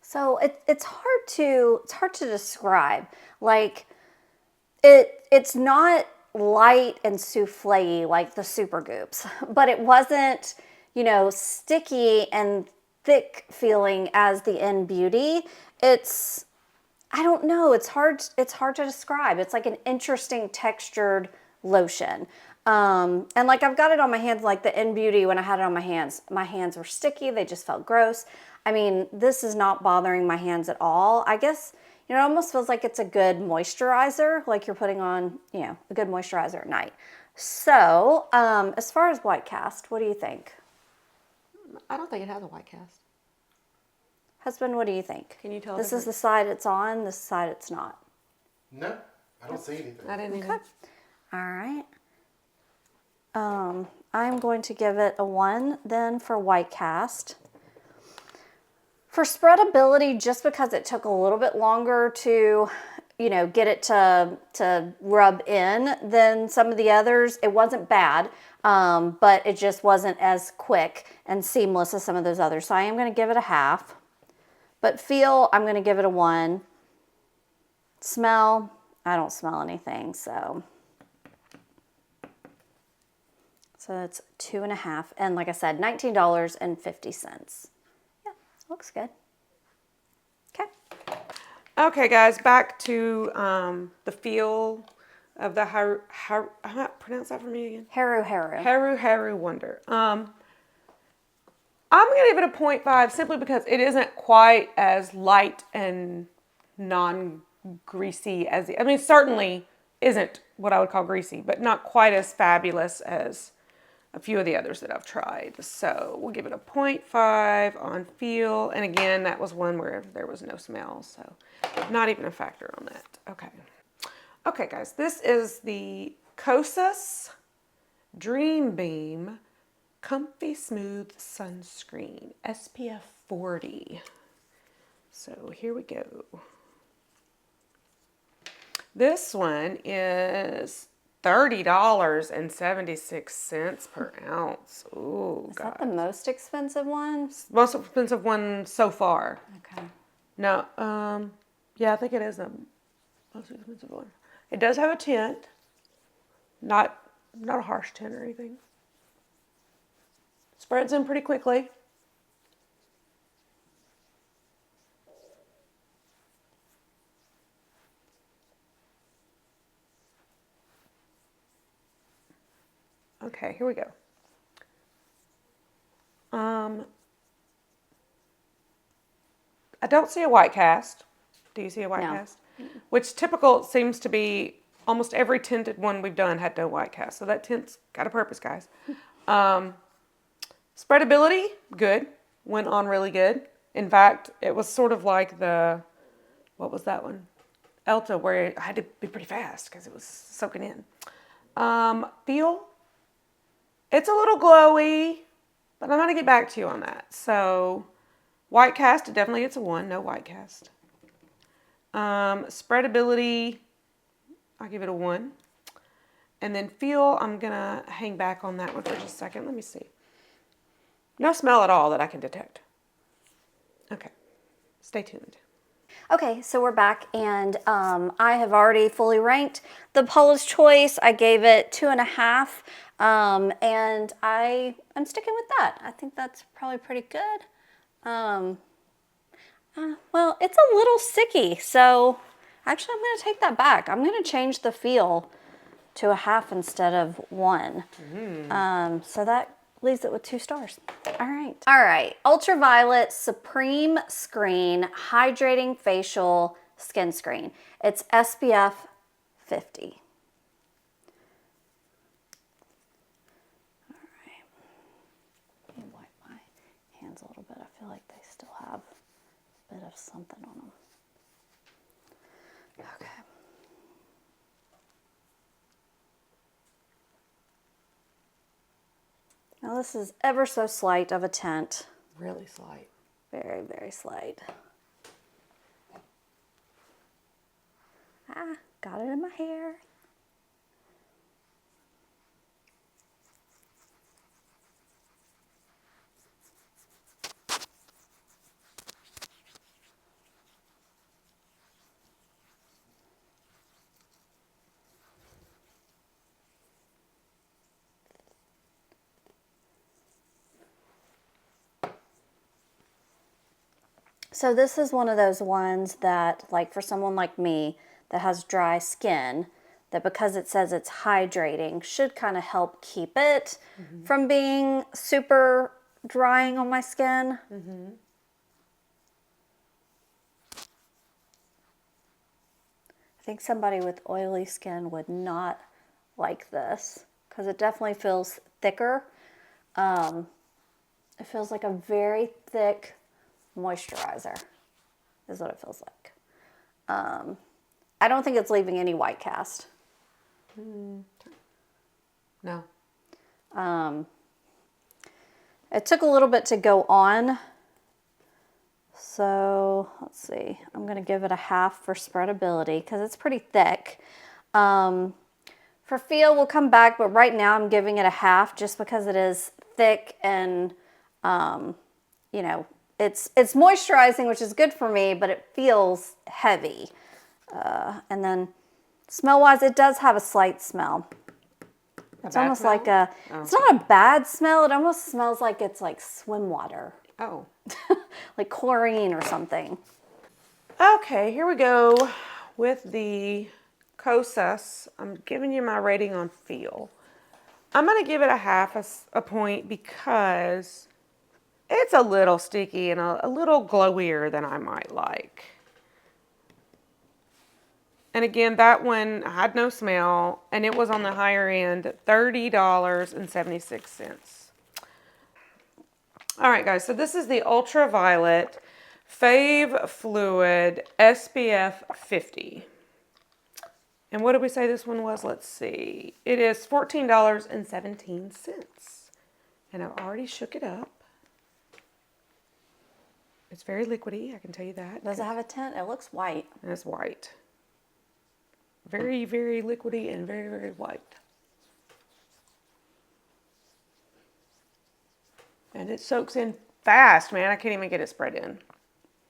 B: So it's hard to describe. Like it's not light and souffle like the SuperGoops, but it wasn't, you know, sticky and thick feeling as the InBeauty. It's, I don't know, it's hard to describe. It's like an interesting textured lotion. And like I've got it on my hands, like the InBeauty, when I had it on my hands were sticky. They just felt gross. I mean, this is not bothering my hands at all. I guess, you know, it almost feels like it's a good moisturizer, like you're putting on, you know, a good moisturizer at night. So, as far as white cast, what do you think?
A: I don't think it has a white cast.
B: Husband, what do you think?
A: Can you tell?
B: This is the side it's on, this side it's not.
C: No, I don't see anything.
A: I didn't
B: Okay.
A: even.
B: All right. I'm going to give it a 1 then for white cast. For spreadability, just because it took a little bit longer to, you know, get it to rub in than some of the others, it wasn't bad, but it just wasn't as quick and seamless as some of those others. So I am going to give it a half. But feel, I'm going to give it a 1. Smell, I don't smell anything, so that's 2.5. And like I said, $19.50. Yeah, looks good. Okay.
A: Okay, guys, back to the feel of the pronounce that for me again.
B: HaruHaru.
A: HaruHaru Wonder. I'm gonna give it a 0.5 simply because it isn't quite as light and non-greasy as I mean, it certainly isn't what I would call greasy, but not quite as fabulous as a few of the others that I've tried. So we'll give it a 0.5 on feel. And again, that was one where there was no smell, so not even a factor on that. Okay. Okay, guys, this is the Kosas Dream Beam Comfy Smooth Sunscreen, SPF 40. So here we go. This one is $30.76 per ounce. Ooh,
B: Is that the most expensive one?
A: Most expensive one so far.
B: Okay.
A: No, yeah, I think it is the most expensive one. It does have a tint, not a harsh tint or anything. Spreads in pretty quickly. Okay, here we go. I don't see a white cast. Do you see a white
B: No.
A: cast? Which typical seems to be almost every tinted one we've done had no white cast. So that tint's got a purpose, guys. Spreadability, good. Went on really good. In fact, it was sort of like the, what was that one? Elta, where I had to be pretty fast because it was soaking in. Feel, it's a little glowy, but I'm going to get back to you on that. So, white cast, it definitely gets a 1, no white cast. Spreadability, I'll give it a 1. And then feel, I'm going to hang back on that one for just a second. Let me see. No smell at all that I can detect. Okay, stay tuned.
B: Okay, so we're back, and I have already fully ranked the Paula's Choice. I gave it 2.5, and I'm sticking with that. I think that's probably pretty good. Well, it's a little sticky, so actually I'm going to take that back. I'm going to change the feel to a half instead of 1. So that leaves it with 2 stars. All right. Ultraviolet Supreme Screen Hydrating Facial Skin Screen. It's SPF 50. All right. Let me wipe my hands a little bit. I feel like they still have a bit of something on them. Okay. Now this is ever so slight of a tint.
A: Really slight.
B: Very, very slight. Ah, got it in my hair. So this is one of those ones that, like for someone like me that has dry skin, that because it says it's hydrating, should kind of help keep it from being super drying on my skin. I think somebody with oily skin would not like this because it definitely feels thicker. It feels like a very thick moisturizer is what it feels like. I don't think it's leaving any white cast.
A: No.
B: It took a little bit to go on. So let's see. I'm going to give it a half for spreadability because it's pretty thick. For feel, we'll come back, but right now I'm giving it a half just because it is thick and, you know, it's moisturizing, which is good for me, but it feels heavy. And then smell-wise, it does have a slight smell. It's almost like it's not a bad smell. It almost smells like it's like swim water.
A: Oh.
B: Like chlorine or something.
A: Okay, here we go with the Kosas. I'm giving you my rating on feel. I'm going to give it a half a point because it's a little sticky and a little glowier than I might like. And again, that one had no smell, and it was on the higher end, $30.76. All right, guys, so this is the Ultraviolet Fave Fluid SPF 50. And what did we say this one was? Let's see. It is $14.17. And I've already shook it up. It's very liquidy, I can tell you that.
B: Does it have a tint? It looks white.
A: And it's white. Very, very liquidy and very, very white. And it soaks in fast, man. I can't even get it spread in.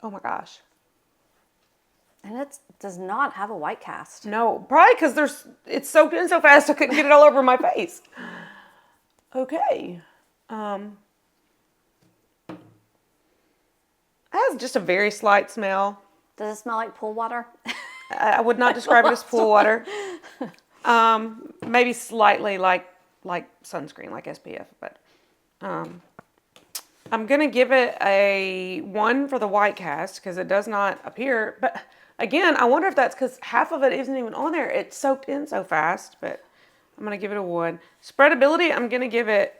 A: Oh my gosh.
B: And it does not have a white cast.
A: No, probably because it's soaked in so fast I couldn't get it all over my face. Okay. It has just a very slight smell.
B: Does it smell like pool water?
A: I would not describe it as pool water. Maybe slightly like sunscreen, like SPF, but I'm going to give it a 1 for the white cast because it does not appear. But again, I wonder if that's because half of it isn't even on there. It's soaked in so fast, but I'm going to give it a 1. Spreadability, I'm going to give it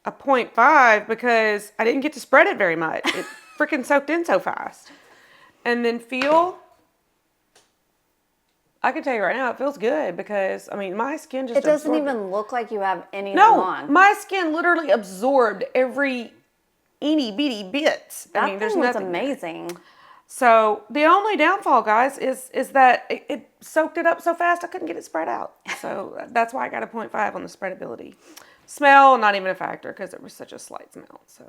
A: a 0.5 because I didn't get to spread it very much. It freaking soaked in so fast. And then feel, I can tell you right now, it feels good because, I mean, my skin just
B: It doesn't even look like you have anything on.
A: No, my skin literally absorbed every itty bitty bits.
B: That
A: I mean, there's
B: thing was
A: nothing
B: amazing.
A: there. So the only downfall, guys, is that it soaked it up so fast I couldn't get it spread out. So that's why I got a 0.5 on the spreadability. Smell, not even a factor because it was such a slight smell. So,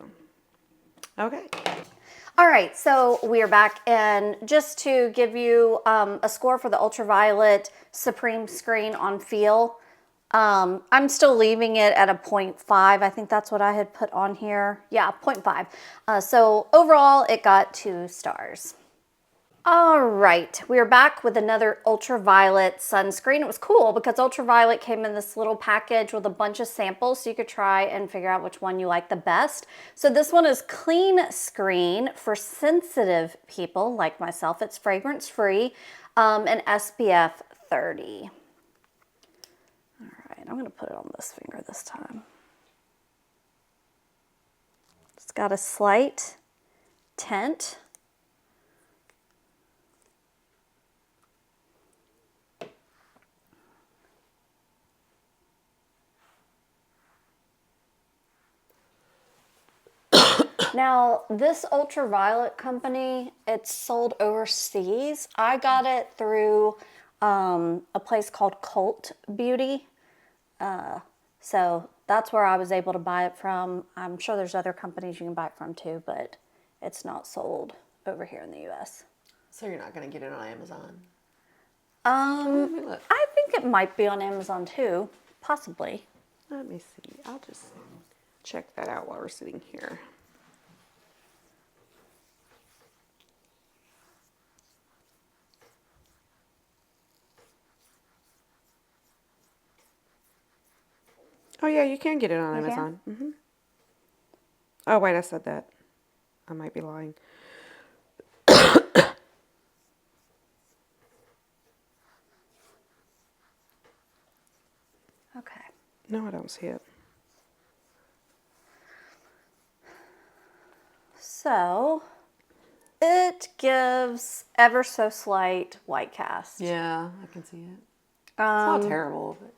A: okay.
B: All right, so we are back, and just to give you a score for the Ultraviolet Supreme Screen on feel, I'm still leaving it at a 0.5. I think that's what I had put on here. Yeah, 0.5. So overall, it got 2 stars. All right, we are back with another Ultraviolet sunscreen. It was cool because Ultraviolet came in this little package with a bunch of samples so you could try and figure out which one you like the best. So this one is Clean Screen for sensitive people like myself. It's fragrance free and SPF 30. All right, I'm gonna put it on this finger this time. It's got a slight tint. Now, this Ultraviolet company, it's sold overseas. I got it through a place called Cult Beauty. So that's where I was able to buy it from. I'm sure there's other companies you can buy it from too, but it's not sold over here in the US.
A: So you're not going to get it on Amazon?
B: I think it might be on Amazon too, possibly.
A: Let me see. I'll just check that out while we're sitting here. Oh, yeah, you can get it on
B: You can?
A: Amazon. Oh, wait, I said that. I might be lying.
B: Okay.
A: No, I don't see it.
B: So it gives ever so slight white cast.
D: Yeah, I can see it. It's not terrible, but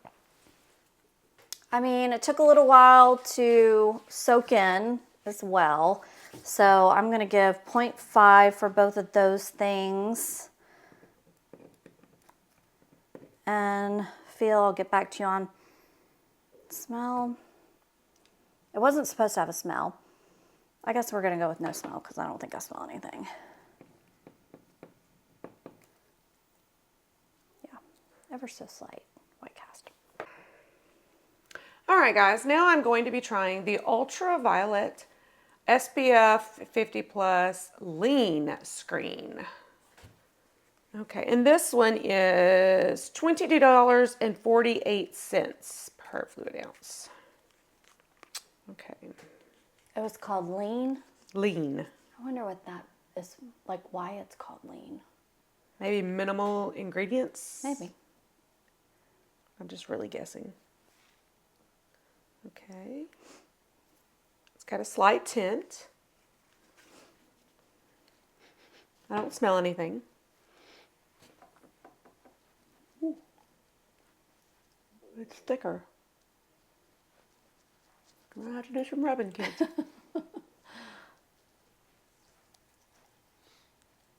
B: I mean, it took a little while to soak in as well. So I'm going to give 0.5 for both of those things. And feel, I'll get back to you on smell. It wasn't supposed to have a smell. I guess we're going to go with no smell because I don't think I smell anything. Yeah, ever so slight white cast.
A: All right, guys, now I'm going to be trying the Ultraviolet SPF 50 Plus Lean Screen. Okay, and this one is $22.48 per fluid ounce. Okay.
B: It was called Lean.
A: Lean.
B: I wonder what that is, like why it's called Lean.
A: Maybe minimal ingredients?
B: Maybe.
A: I'm just really guessing. Okay. It's got a slight tint. I don't smell anything. Ooh. It's thicker. I'm gonna have to do some rubbing, kids.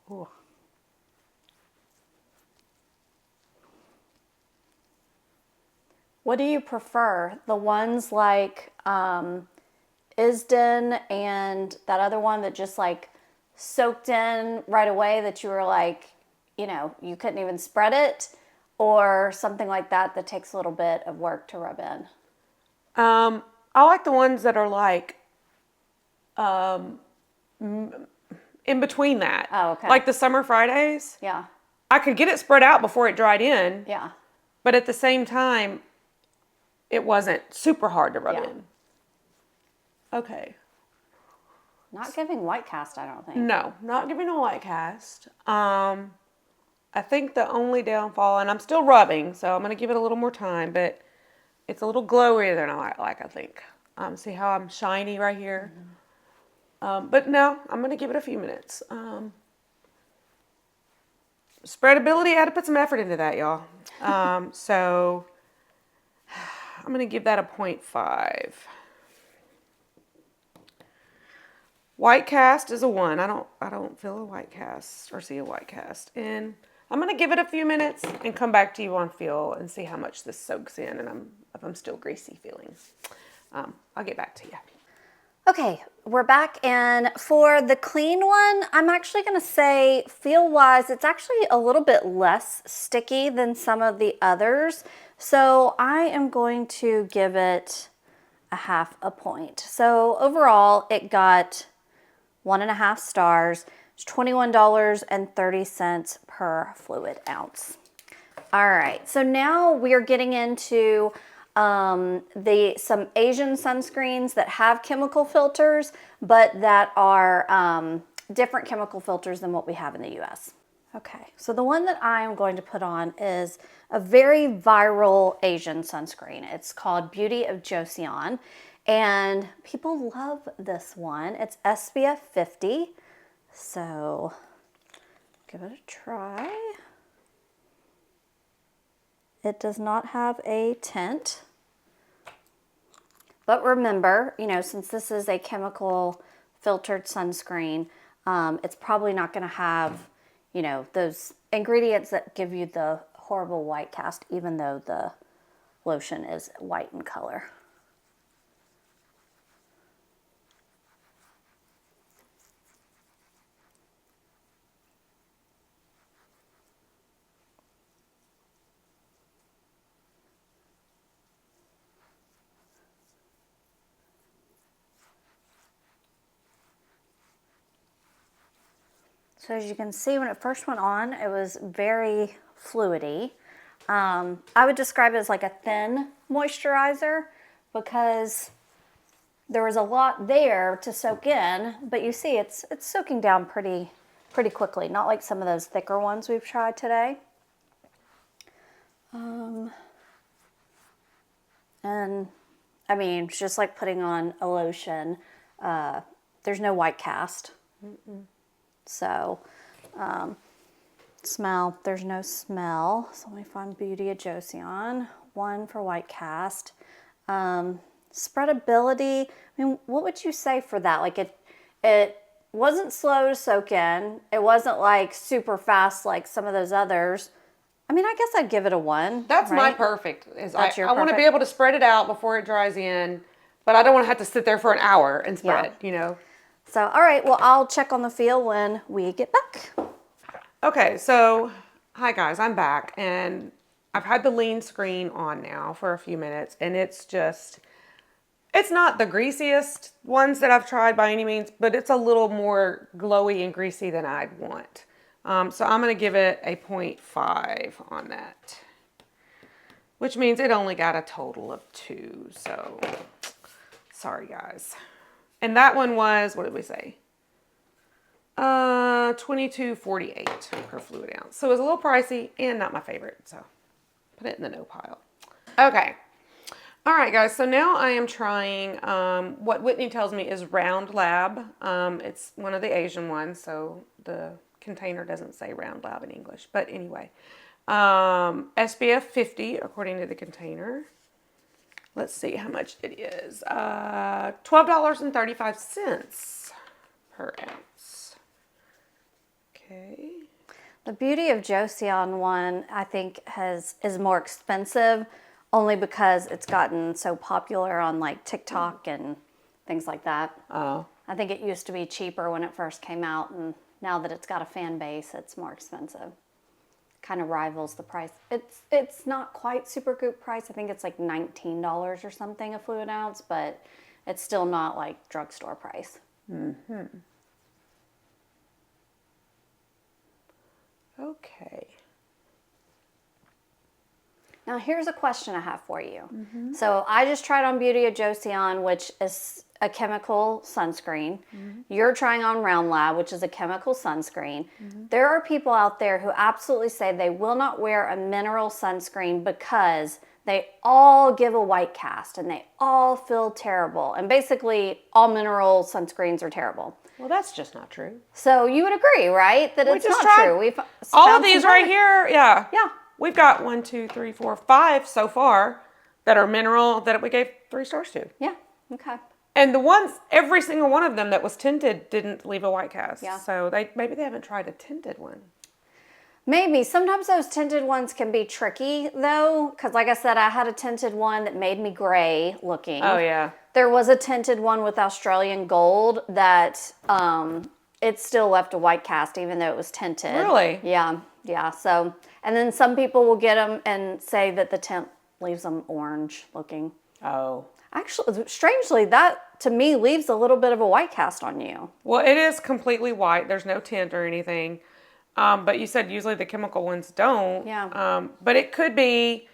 A: Ooh.
B: What do you prefer? The ones like ISDIN and that other one that just like soaked in right away that you were like, you know, you couldn't even spread it, or something like that that takes a little bit of work to rub in?
A: I like the ones that are like in between that.
B: Oh, okay.
A: Like the Summer Fridays.
B: Yeah.
A: I could get it spread out before it dried in.
B: Yeah.
A: But at the same time, it wasn't super hard to rub
B: Yeah.
A: in. Okay.
B: Not giving white cast, I don't think.
A: No, not giving a white cast. I think the only downfall, and I'm still rubbing, so I'm going to give it a little more time, but it's a little glowier than I like, I think. See how I'm shiny right here? But no, I'm going to give it a few minutes. Spreadability, I had to put some effort into that, y'all. So I'm going to give that a 0.5. White cast is a 1. I don't feel a white cast or see a white cast. And I'm going to give it a few minutes and come back to you on feel and see how much this soaks in and if I'm still greasy feeling. I'll get back to you.
B: Okay, we're back, and for the clean one, I'm actually going to say, feel-wise, it's actually a little bit less sticky than some of the others. So I am going to give it a 0.5 point. So overall, it got 1.5 stars. It's $21.30 per fluid ounce. All right, so now we are getting into some Asian sunscreens that have chemical filters, but that are different chemical filters than what we have in the US. Okay, so the one that I am going to put on is a very viral Asian sunscreen. It's called Beauty of Joseon, and people love this one. It's SPF 50, so give it a try. It does not have a tint. But remember, you know, since this is a chemical filtered sunscreen, it's probably not going to have, you know, those ingredients that give you the horrible white cast, even though the lotion is white in color. So as you can see, when it first went on, it was very fluidy. I would describe it as like a thin moisturizer because there was a lot there to soak in, but you see it's soaking down pretty quickly, not like some of those thicker ones we've tried today. And I mean, it's just like putting on a lotion. There's no white cast. So, smell, there's no smell. So let me find Beauty of Joseon. 1 for white cast. Spreadability, I mean, what would you say for that? Like it wasn't slow to soak in. It wasn't like super fast like some of those others. I mean, I guess I'd give it a 1.
A: That's my
B: right?
A: perfect.
B: That's your
A: I want to
B: perfect?
A: be able to spread it out before it dries in, but I don't want to have to sit there for an hour and spread, you know.
B: So, all right, well, I'll check on the feel when we get back.
A: Okay, so hi guys, I'm back, and I've had the lean screen on now for a few minutes, and it's not the greasiest ones that I've tried by any means, but it's a little more glowy and greasy than I'd want. So I'm going to give it a 0.5 on that, which means it only got a total of 2. So sorry guys. And that one was, what did we say? $22.48 per fluid ounce. So it was a little pricey and not my favorite. So put it in the no pile. Okay. All right, guys. So now I am trying what Whitney tells me is Round Lab. It's one of the Asian ones. So the container doesn't say Round Lab in English. But anyway, SPF 50 according to the container. Let's see how much it is. $12.35 per ounce. Okay.
B: The Beauty of Joseon one, I think, is more expensive only because it's gotten so popular on like TikTok and things like that.
A: Oh.
B: I think it used to be cheaper when it first came out, and now that it's got a fan base, it's more expensive. Kind of rivals the price. It's not quite SuperGoop price. I think it's like $19 or something a fluid ounce, but it's still not like drugstore price.
A: Okay.
B: Now here's a question I have for you. So I just tried on Beauty of Joseon, which is a chemical sunscreen. You're trying on Round Lab, which is a chemical sunscreen. There are people out there who absolutely say they will not wear a mineral sunscreen because they all give a white cast and they all feel terrible. And basically all mineral sunscreens are terrible.
A: Well, that's just not true.
B: So you would agree, right? That it's
A: just
B: not
A: tried
B: true. We've
A: all
B: found
A: of these
B: some
A: right
B: other-
A: here. Yeah.
B: Yeah.
A: We've got 1, 2, 3, 4, 5 so far that are mineral that we gave 3 stars to.
B: Yeah. Okay.
A: And the ones, every single one of them that was tinted didn't leave a white cast.
B: Yeah.
A: So maybe they haven't tried a tinted one.
B: Maybe. Sometimes those tinted ones can be tricky, though, because like I said, I had a tinted one that made me gray looking.
A: Oh, yeah.
B: There was a tinted one with Australian gold that it still left a white cast, even though it was tinted.
A: Really?
B: Yeah. Yeah. So, and then some people will get them and say that the tint leaves them orange looking.
A: Oh.
B: Actually, strangely, that to me leaves a little bit of a white cast on you.
A: Well, it is completely white. There's no tint or anything. But you said usually the chemical ones don't.
B: Yeah.
A: But it could be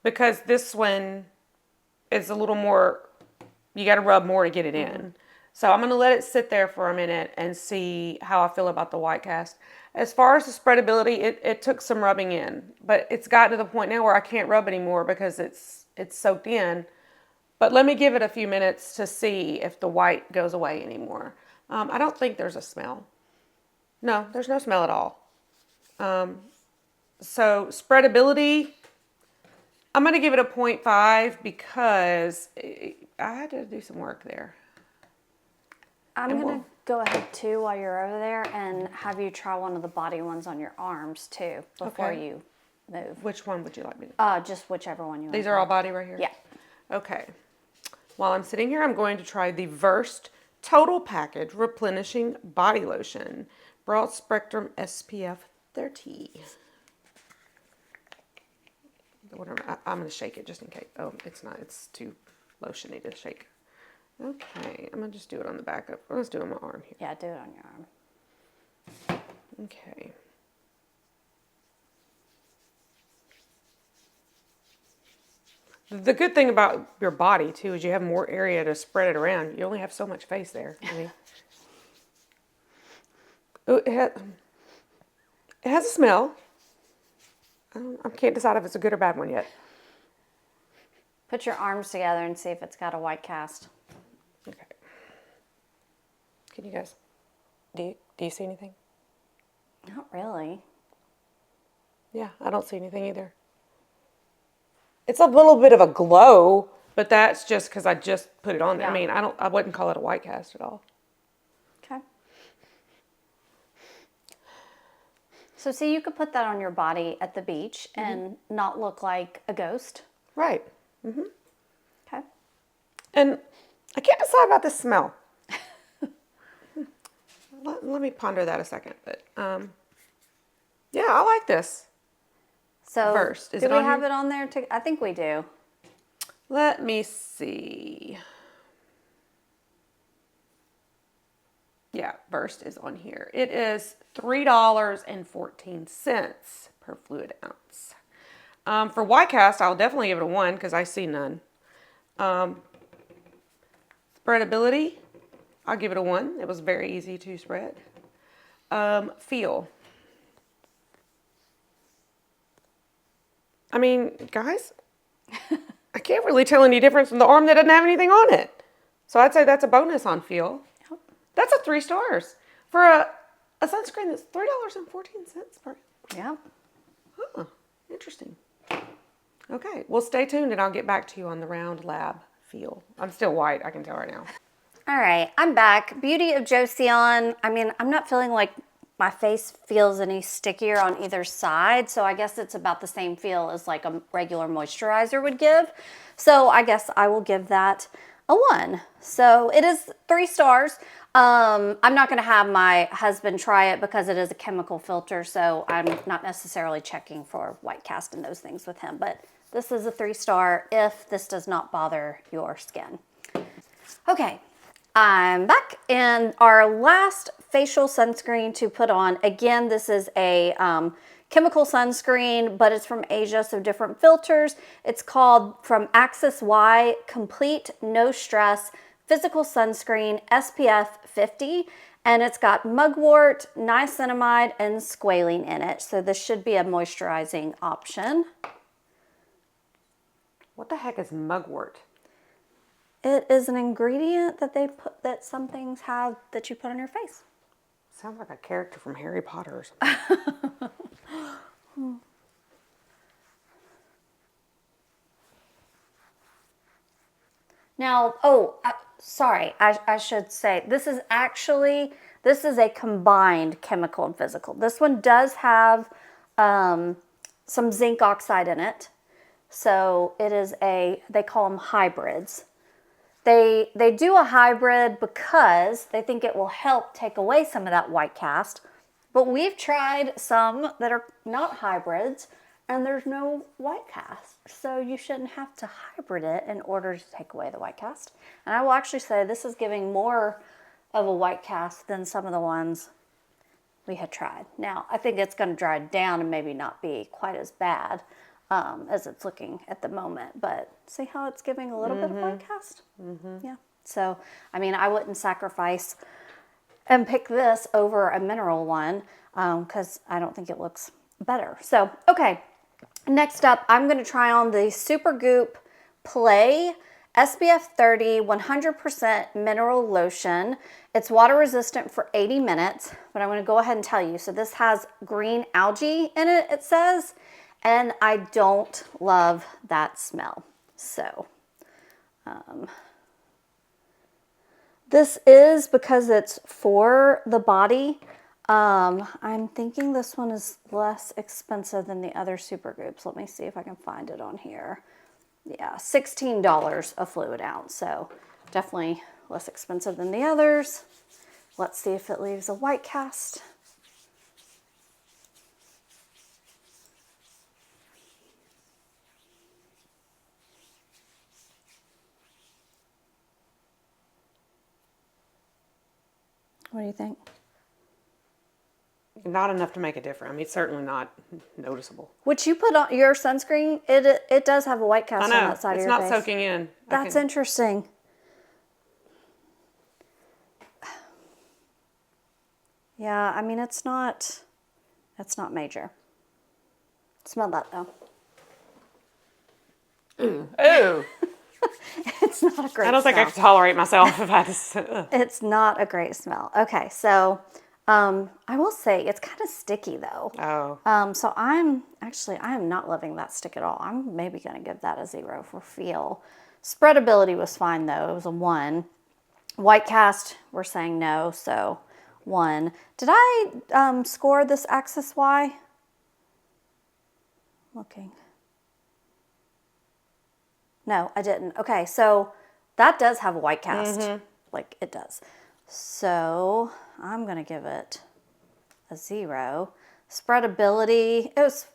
A: because this one is a little more, you got to rub more to get it in. So I'm going to let it sit there for a minute and see how I feel about the white cast. As far as the spreadability, it took some rubbing in. But it's gotten to the point now where I can't rub anymore because it's soaked in. But let me give it a few minutes to see if the white goes away anymore. I don't think there's a smell. No, there's no smell at all. So spreadability, I'm going to give it a 0.5 because I had to do some work there.
B: I'm going to go ahead too while you're over there and have you try one of the body ones on your arms too before you move.
A: Which one would you like me to?
B: Just whichever one you want.
A: These are all body right here?
B: Yeah.
A: Okay. While I'm sitting here, I'm going to try the Versed Total Package Replenishing Body Lotion. Broad Spectrum SPF 30. I'm going to shake it just in case. Oh, it's not. It's too lotiony to shake. Okay. I'm going to just do it on the back of. Let's do it on my arm here.
B: Yeah, do it on your arm.
A: Okay. The good thing about your body too is you have more area to spread it around. You only have so much face there. I mean, ooh, it has a smell. I can't decide if it's a good or bad one yet.
B: Put your arms together and see if it's got a white cast.
A: Okay. Can you guys, do you see anything?
B: Not really.
A: Yeah, I don't see anything either. It's a little bit of a glow, but that's just because I just put it on there.
B: Yeah.
A: I mean, I wouldn't call it a white cast at all.
B: Okay. So see, you could put that on your body at the beach and not look like a ghost.
A: Right.
B: Okay.
A: And I can't decide about this smell. Let me ponder that a second. But yeah, I like this.
B: So
A: Versed. Is
B: do
A: it
B: we
A: on
B: have
A: here?
B: it on there? I think we do.
A: Let me see. Yeah, Versed is on here. It is $3.14 per fluid ounce. For white cast, I'll definitely give it a 1 because I see none. Spreadability, I'll give it a 1. It was very easy to spread. Feel. I mean, guys, I can't really tell any difference from the arm that doesn't have anything on it. So I'd say that's a bonus on feel.
B: Yep.
A: That's a 3 stars. For a sunscreen that's $3.14 per.
B: Yeah.
A: Huh, interesting. Okay, well, stay tuned and I'll get back to you on the Round Lab feel. I'm still white, I can tell right now.
B: All right, I'm back. Beauty of Joseon. I mean, I'm not feeling like my face feels any stickier on either side, so I guess it's about the same feel as like a regular moisturizer would give. So I guess I will give that a 1. So it is 3 stars. I'm not going to have my husband try it because it is a chemical filter, so I'm not necessarily checking for white cast and those things with him, but this is a 3 star if this does not bother your skin. Okay, I'm back, and our last facial sunscreen to put on, again, this is a chemical sunscreen, but it's from Asia, so different filters. It's called from Axis Y Complete No Stress Physical Sunscreen SPF 50, and it's got mugwort, niacinamide, and squalene in it, so this should be a moisturizing option.
A: What the heck is mugwort?
B: It is an ingredient that they put, that some things have that you put on your face.
A: Sounds like a character from Harry Potter or something.
B: Now, sorry, I should say, this is a combined chemical and physical. This one does have some zinc oxide in it. So it is they call them hybrids. They do a hybrid because they think it will help take away some of that white cast. But we've tried some that are not hybrids, and there's no white cast. So you shouldn't have to hybrid it in order to take away the white cast. And I will actually say this is giving more of a white cast than some of the ones we had tried. Now, I think it's going to dry down and maybe not be quite as bad as it's looking at the moment. But see how it's giving a little bit of white cast? Yeah. So, I mean, I wouldn't sacrifice and pick this over a mineral one because I don't think it looks better. So, okay. Next up, I'm going to try on the SuperGoop Play SPF 30 100% mineral lotion. It's water resistant for 80 minutes, but I'm going to go ahead and tell you. So this has green algae in it, it says, and I don't love that smell. So this is because it's for the body. I'm thinking this one is less expensive than the other SuperGoops. Let me see if I can find it on here. Yeah, $16 a fluid ounce, so definitely less expensive than the others. Let's see if it leaves a white cast. What do you think?
A: Not enough to make a difference. I mean, it's certainly not noticeable.
B: Which you put on your sunscreen, it does have a white cast
A: I
B: on
A: know.
B: that side
A: It's
B: of your
A: not
B: face.
A: soaking in.
B: That's interesting. Yeah, I mean, it's not major. Smell that though.
A: Ooh.
B: It's not a great smell.
A: I don't think I could tolerate myself if I just...
B: It's not a great smell. Okay, so I will say it's kind of sticky though.
A: Oh.
B: So I am not loving that stick at all. I'm maybe going to give that a 0 for feel. Spreadability was fine though. It was a 1. White cast, we're saying no, so 1. Did I score this Axis Y? Looking. No, I didn't. Okay, so that does have a white cast. Like it does. So I'm going to give it a 0. Spreadability, it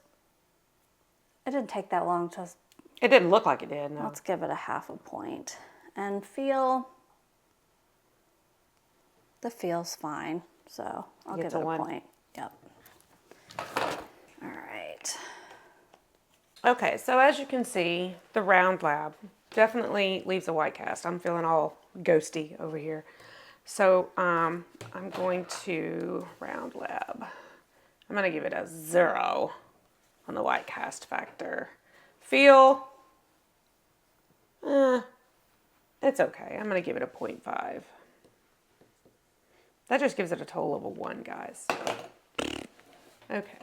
B: didn't take that long to...
A: It didn't look like it did, no.
B: Let's give it a 0.5 point. And feel, the feel's fine. So I'll give it a
A: 1
B: point. Yep. All right.
A: Okay, so as you can see, the Round Lab definitely leaves a white cast. I'm feeling all ghosty over here. So I'm going to Round Lab. I'm going to give it a 0 on the white cast factor. Feel, it's okay. I'm going to give it a 0.5. That just gives it a total of a 1, guys. Okay.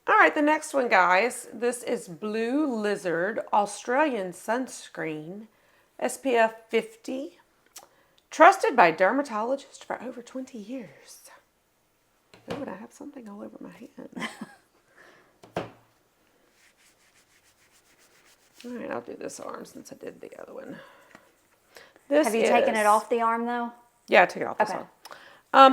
A: All right, the next one, guys. This is Blue Lizard Australian Sunscreen, SPF 50. Trusted by dermatologists for over 20 years. Oh, and I have something all over my hand. All right, I'll do this arm since I did the other one.
B: Have you taken it off the arm though?
A: Yeah, I took it off this arm.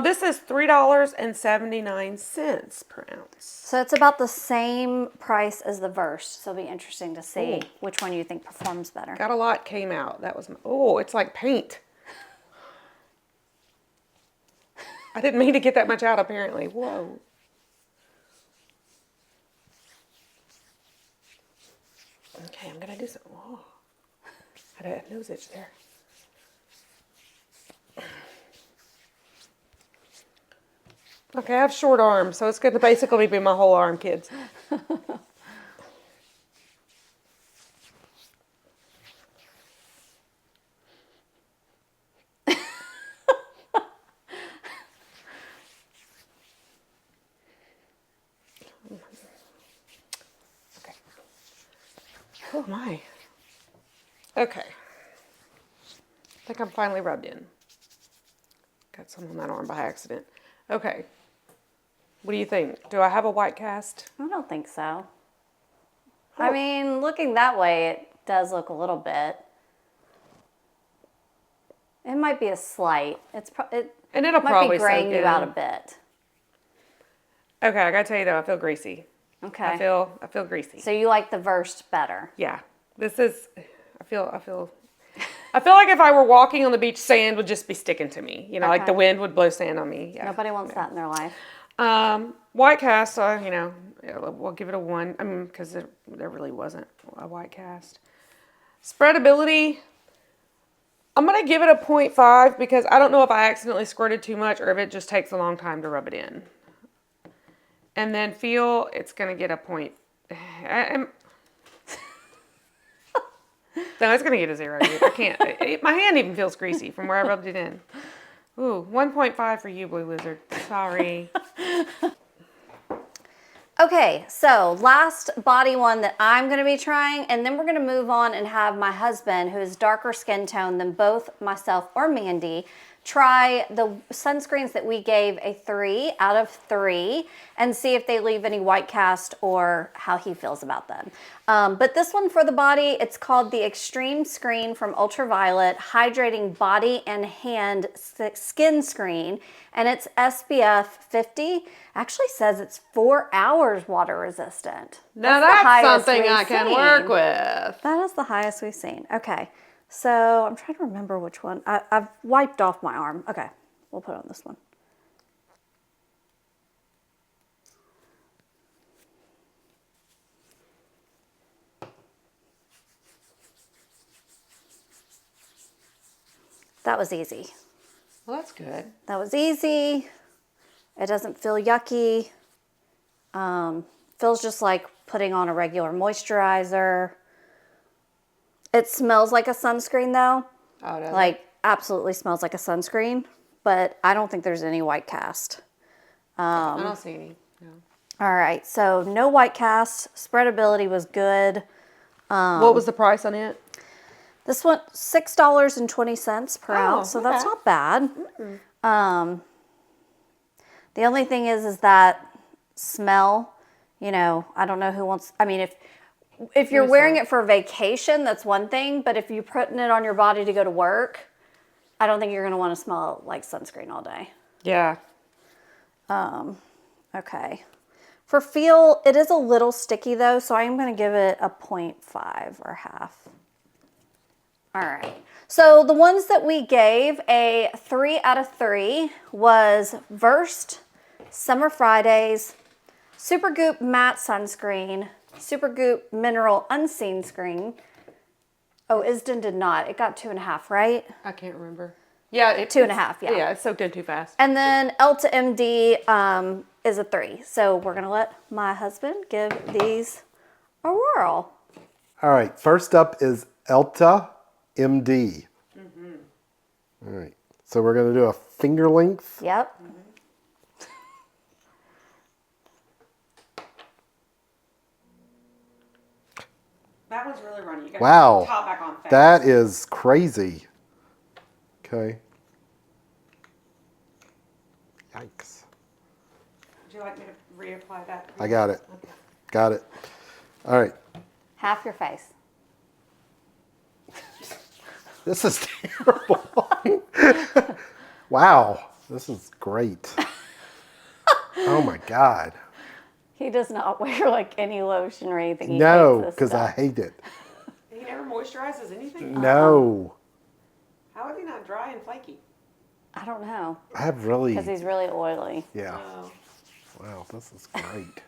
A: This is $3.79 per ounce.
B: So it's about the same price as the Verse. So it'll be interesting to see which one you think performs better.
A: Got a lot came out. That was oh, it's like paint. I didn't mean to get that much out apparently. Whoa. Okay, I'm gonna do some. Whoa. I had a nose itch there. Okay, I have short arms, so it's going to basically be my whole arm, kids. Okay. Oh my. Okay. I think I'm finally rubbed in. Got some on that arm by accident. Okay. What do you think? Do I have a white cast?
B: I don't think so. I mean, looking that way, it does look a little bit. It might be a slight.
A: And it'll probably
B: be graying
A: soak
B: you
A: in.
B: out a bit.
A: Okay, I gotta tell you though, I feel greasy.
B: Okay.
A: I feel greasy.
B: So you like the Versed better?
A: Yeah. This is. I feel like if I were walking on the beach, sand would just be sticking to me. You know, like the wind would blow sand on me. Yeah.
B: Nobody wants that in their life.
A: White cast, you know, we'll give it a 1. I mean, because there really wasn't a white cast. Spreadability, I'm going to give it a 0.5 because I don't know if I accidentally squirted too much or if it just takes a long time to rub it in. And then feel, it's going to get a point. No, it's going to get a 0. I can't. My hand even feels greasy from where I rubbed it in. Ooh, 1.5 for you, Blue Lizard. Sorry.
B: Okay, so last body one that I'm going to be trying, and then we're going to move on and have my husband, who is darker skin tone than both myself or Mandy, try the sunscreens that we gave a 3 out of 3 and see if they leave any white cast or how he feels about them. But this one for the body, it's called the Extreme Screen from Ultraviolet Hydrating Body and Hand Skin Screen, and it's SPF 50. Actually says it's 4 hours water resistant.
A: Now that's something I can work with.
B: That is the highest we've seen. Okay. So I'm trying to remember which one. I've wiped off my arm. Okay, we'll put on this one. that was easy.
A: Well, that's good.
B: That was easy. It doesn't feel yucky. Feels just like putting on a regular moisturizer. It smells like a sunscreen though.
A: Oh, does it?
B: Like absolutely smells like a sunscreen, but I don't think there's any white cast.
A: I don't see any. No.
B: All right, so no white cast. Spreadability was good.
A: What was the price on it?
B: This one, $6.20 per ounce, so that's
A: okay.
B: not bad. The only thing is that smell, you know, I don't know who wants, I mean, if you're wearing it for vacation, that's one thing, but if you're putting it on your body to go to work, I don't think you're going to want to smell like sunscreen all day.
A: Yeah.
B: Okay. For feel, it is a little sticky though, so I'm going to give it a 0.5 or half. All right. So the ones that we gave a 3 out of 3 was Versed Summer Fridays, SuperGoop Matte Sunscreen, SuperGoop Mineral Unseen Screen. Oh, ISDIN did not. It got 2.5, right?
A: I can't remember. Yeah.
B: 2.5, yeah.
A: Yeah, it's soaked in too fast.
B: And then Elta MD is a 3. So we're going to let my husband give these a whirl.
C: All right, first up is Elta MD. All right, so we're going to do a finger length.
B: Yep.
A: That one's really runny. You gotta
C: Wow,
A: put the top back on fast.
C: that is crazy. Okay. Yikes.
A: Would you like me to reapply that?
C: I got it. Got it. All right.
B: Half your face.
C: This is terrible. Wow, this is great. Oh my God.
B: He does not wear like any lotion or anything. He
C: No,
B: hates this
C: because I
B: stuff.
C: hate it.
A: He never moisturizes anything?
C: No.
A: How is he not dry and flaky?
B: I don't know.
C: I have really,
B: Because he's really oily.
C: yeah.
A: Oh.
C: Wow, this is great.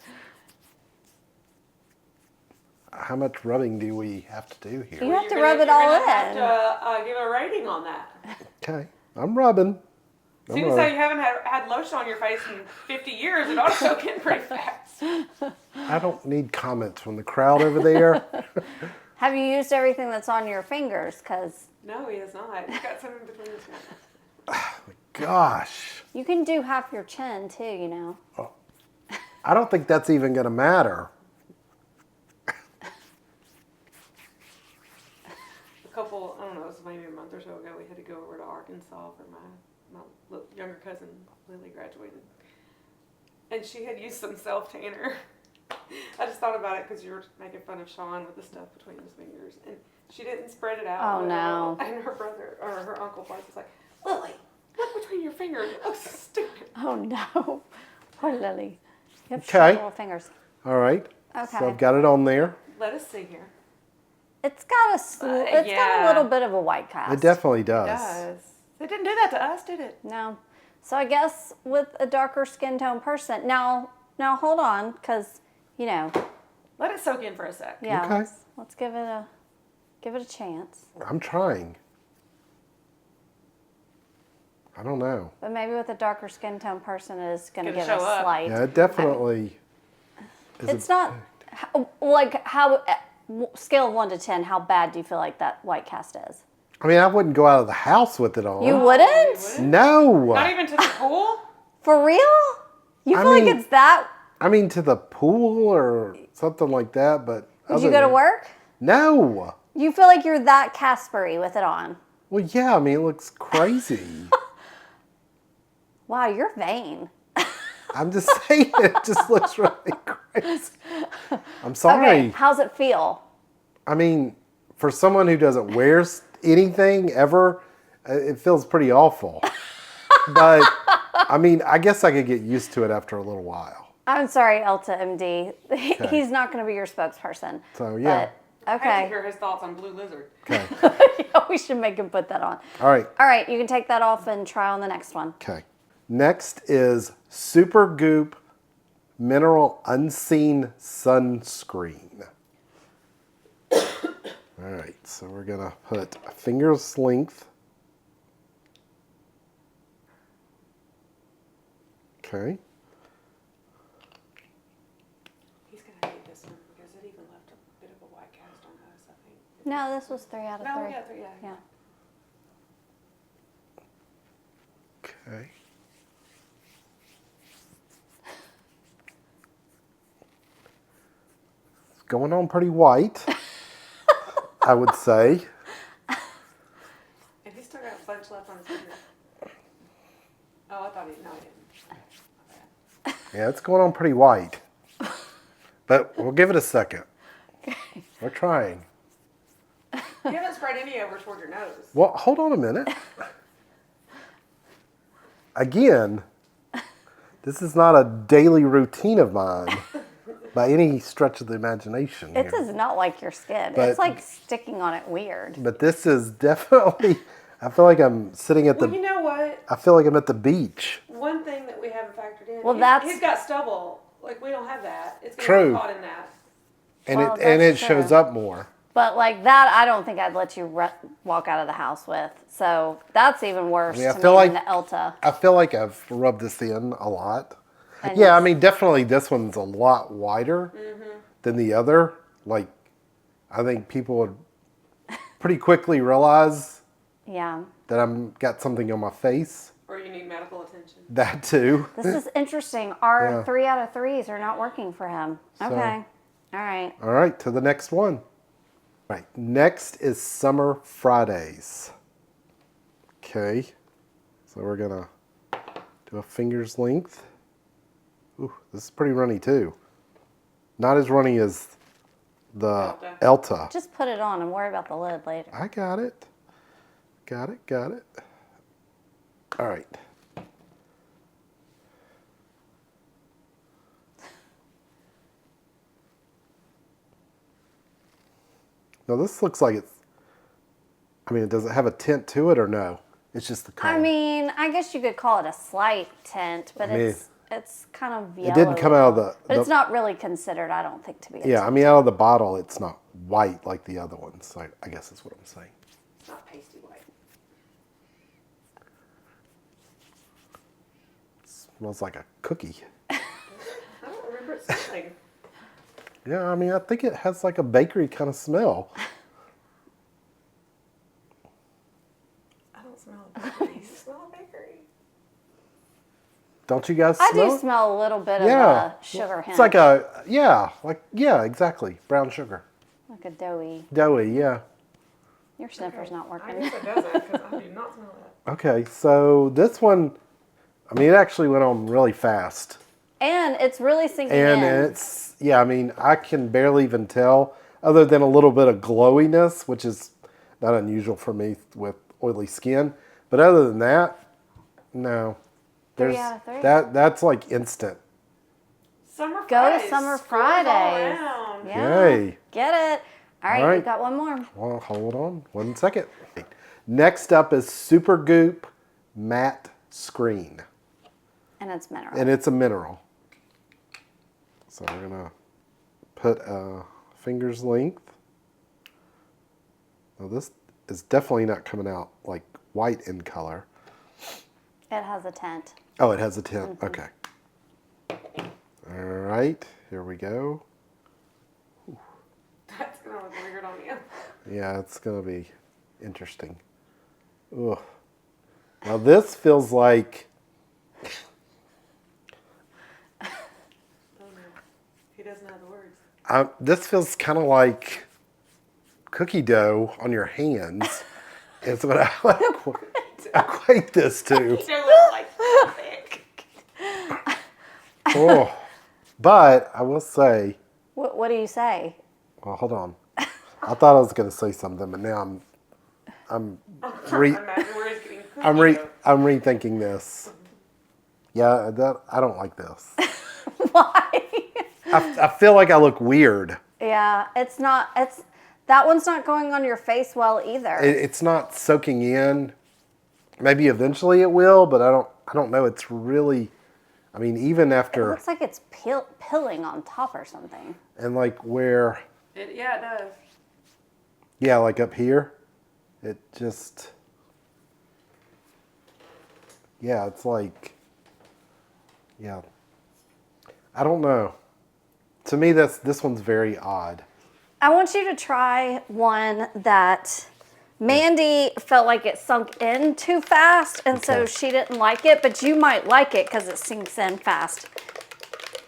C: How much rubbing do we have to do here?
B: You have to
A: You're
B: rub
A: gonna-
B: it all
A: You're gonna
B: in.
A: have to give a rating on that.
C: Okay, I'm rubbing.
A: Seeing as how you haven't had lotion on your face in 50 years, it ought to soak in pretty fast.
C: I don't need comments from the crowd over there.
B: Have you used everything that's on your fingers? Because
A: No, he has not. He's got some in between his fingers.
C: Gosh,
B: you can do half your chin too, you know.
C: I don't think that's even going to matter.
A: I don't know, it was maybe a month or so ago, we had to go over to Arkansas for my younger cousin, Lily, graduated. And she had used some self-tanner. I just thought about it because you were making fun of Sean with the stuff between his fingers. And she didn't spread it out.
B: Oh, no.
A: And her brother, or her uncle, Bart, was like, Lily, look between your fingers. It looks stupid.
B: Oh no. Poor Lily. You have
C: Okay.
B: short little fingers.
C: All right.
B: Okay.
C: So I've got it on there.
A: Let us see here.
B: It's got got a
A: yeah.
B: little bit of a white cast.
C: It definitely
A: It
C: does.
A: does. They didn't do that to us, did it?
B: No. So I guess with a darker skin tone person. Now hold on, because you know.
A: Let it soak in for a sec.
B: Yeah.
C: Okay.
B: Let's give it a chance.
C: I'm trying. I don't know.
B: But maybe with a darker skin tone person it is going to
A: Gonna
B: give
A: show
B: a
A: up.
B: slight.
C: Yeah, it definitely.
B: It's not like how scale of 1 to 10. How bad do you feel like that white cast is?
C: I mean, I wouldn't go out of the house with it on.
B: You wouldn't?
C: No.
A: Not even to the pool?
B: For real? You
C: I
B: feel
C: mean-
B: like it's that?
C: I mean, to the pool or something like that, but.
B: Did you go to work?
C: No.
B: You feel like you're that Caspery with it on.
C: Well, yeah, I mean, it looks crazy.
B: Wow, you're vain.
C: I'm just saying, it just looks really crazy. I'm sorry.
B: Okay, how's it feel?
C: I mean, for someone who doesn't wear anything ever, it feels pretty awful. But, I mean, I guess I could get used to it after a little while.
B: I'm sorry, Elta MD. He's not going to be your spokesperson.
C: So, yeah.
B: But,
A: I have to
B: okay.
A: hear his thoughts on Blue Lizard.
C: Okay.
B: Yeah, we should make him put that on.
C: All right.
B: All right, you can take that off and try on the next one.
C: Okay. Next is SuperGoop Mineral Unseen Sunscreen. All right, so we're gonna put a finger's length Okay.
A: He's gonna hate this one because it even left a bit of a white cast on us, I think.
B: No, this was 3 out of 3.
A: No, yeah, three, yeah.
B: Yeah.
C: Okay. It's going on pretty white, I would say.
A: And he's still got a bunch left on his finger. Oh, I thought he, no, he didn't. My bad.
C: Yeah, it's going on pretty white. But we'll give it a second. We're trying.
A: You haven't spread any over toward your nose.
C: Well, hold on a minute. Again, this is not a daily routine of mine by any stretch of the imagination.
B: It
C: here.
B: does not like your skin.
C: But-
B: It's like sticking on it weird.
C: But this is definitely, I feel like I'm sitting at
A: Well,
C: the,
A: you know what?
C: I feel like I'm at the beach.
A: One thing that we haven't factored in.
B: Well,
A: he's got stubble. Like, we don't have that. It's going to
C: True.
A: be caught in that.
C: And
B: Well,
C: it
B: that's
C: shows
B: true.
C: up more.
B: But like that, I don't think I'd let you walk out of the house with. So that's even worse
C: I mean, I
B: to
C: feel
B: me
C: like-
B: than the Elta.
C: I feel like I've rubbed this in a lot.
B: And
C: Yeah, I
B: it's-
C: mean, definitely this one's a lot wider than the other. Like, I think people would pretty quickly realize
B: Yeah.
C: that I'm got something on my face.
A: Or you need medical attention.
C: That too.
B: This is interesting. Our
C: Yeah.
B: 3 out of 3s are not working for him.
C: So-
B: Okay. All right.
C: All right, to the next one. All right, next is Summer Fridays. Okay, so we're gonna do a finger's length. Ooh, this is pretty runny too. Not as runny as the Elta.
B: Just put it on and worry about the lid later.
C: I got it. Got it, got it. All right. Now this looks like it's, I mean, does it have a tint to it or no? It's just the color.
B: I mean, I guess you could call it a slight tint, but
C: I mean,
B: it's kind of yellow.
C: it didn't come out of the-
B: But it's
C: the-
B: not really considered, I don't think, to be a
C: Yeah,
B: tint.
C: I mean, out of the bottle, it's not white like the other ones. So I guess that's what I'm saying.
A: It's not pasty white.
C: Smells like a cookie.
A: I don't remember it smelling.
C: Yeah, I mean, I think it has like a bakery kind of smell.
A: I don't smell a bakery. You smell a bakery.
C: Don't you guys
B: I
C: smell
B: do
C: it?
B: smell a little bit
C: Yeah.
B: of a sugar hint.
C: It's like a, yeah, exactly. Brown sugar.
B: like a doughy.
C: Doughy, yeah.
B: Your sniffer's not
A: I
B: working.
A: guess it doesn't because I do not smell that.
C: Okay, so this one, I mean, it actually went on really fast.
B: And it's really sinking
C: And
B: in.
C: it's, yeah, I mean, I can barely even tell, other than a little bit of glowiness, which is not unusual for me with oily skin. But other than that, no.
B: 3 out of 3.
C: That's like instant.
A: Summer
B: Go to
A: Fridays.
B: Summer
A: Scores all
B: Fridays.
A: around.
B: Yeah.
C: Yay.
B: Get it. All right,
C: All right.
B: we got one more.
C: Well, hold on 1 second. Next up is SuperGoop Matte Screen.
B: And it's mineral.
C: And it's a mineral. So we're gonna put a finger's length. Now this is definitely not coming out like white in color.
B: It has a tint.
C: Oh, it has a tint. Okay. All right, here we go.
A: That's going to look weird on you.
C: Yeah, it's gonna be interesting. Ugh. Now this feels like,
A: Oh no. He doesn't have the words.
C: this feels kind of like cookie dough on your hands. Is what I like equate this to.
A: He doesn't look like thick.
C: Oh, but I will say,
B: What do you say?
C: well, hold on. I thought I was going to say something, but now I'm
A: Imagine where he's getting cookie
C: I'm
A: dough.
C: rethinking this. Yeah, I don't like this.
B: Why?
C: I feel like I look weird.
B: Yeah, it's not. That one's not going on your face well either.
C: It's not soaking in. Maybe eventually it will, but I don't know. It's really, I mean, even
B: It
C: after,
B: looks like it's pilling on top or something.
C: and like where,
A: Yeah, it does.
C: yeah, like up here, it just, yeah, it's like, Yeah. I don't know. To me, this one's very odd.
B: I want you to try one that Mandy felt like it sunk in too fast, and so
C: Okay.
B: she didn't like it, but you might like it because it sinks in fast.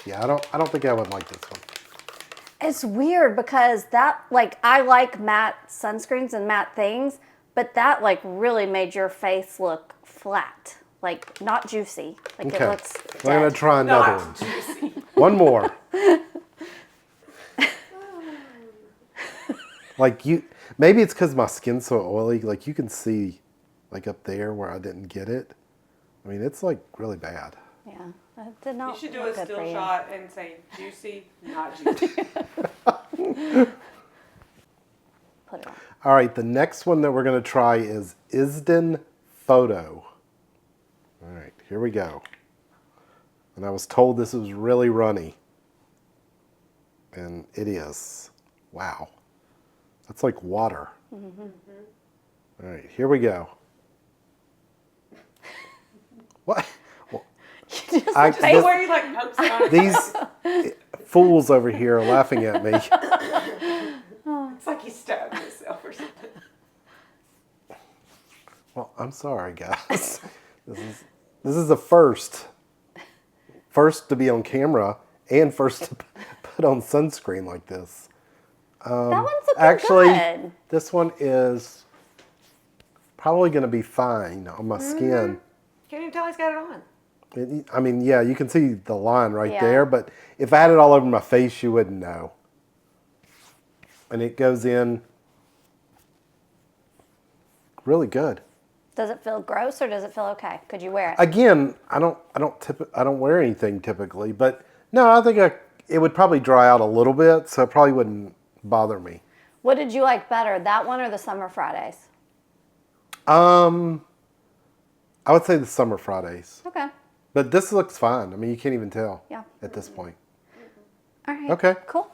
C: Yeah, I don't think I would like this one.
B: It's weird because that, like, I like matte sunscreens and matte things, but that, like, really made your face look flat. Like, not juicy. Like,
C: Okay.
B: it looks
C: We're going
B: dead.
C: to try another
A: Not
C: one.
A: juicy.
C: One more. Like maybe it's because my skin's so oily. Like you can see, like up there where I didn't get it. I mean, it's like really bad.
B: Yeah, that did not
A: You should do
B: look
A: a
B: good for
A: still
B: you.
A: shot and say juicy, not juicy.
B: Put it on.
C: All right, the next one that we're going to try is ISDIN Photo. All right, here we go. And I was told this was really runny. And it is. Wow. That's like water. Mm-hmm. All right, here we go. What? Well,
A: Just where you like pokes it on.
C: these fools over here are laughing at me.
A: It's like he stabbed himself or something.
C: Well, I'm sorry, guys. This is the first to be on camera and first to put on sunscreen like this.
B: That one's looking
C: Actually,
B: good.
C: this one is probably going to be fine on my skin.
A: Can't even tell he's got it on.
C: I mean, yeah, you can see the line right
B: Yeah.
C: there, but if I had it all over my face, you wouldn't know. And it goes in really good.
B: Does it feel gross or does it feel okay? Could you wear it?
C: Again, I don't wear anything typically, but no, I think it would probably dry out a little bit, so it probably wouldn't bother me.
B: What did you like better, that one or the Summer Fridays?
C: I would say the Summer Fridays,
B: Okay.
C: but this looks fine. I mean, you can't even tell
B: Yeah.
C: at this point.
B: All right.
C: Okay.
B: Cool.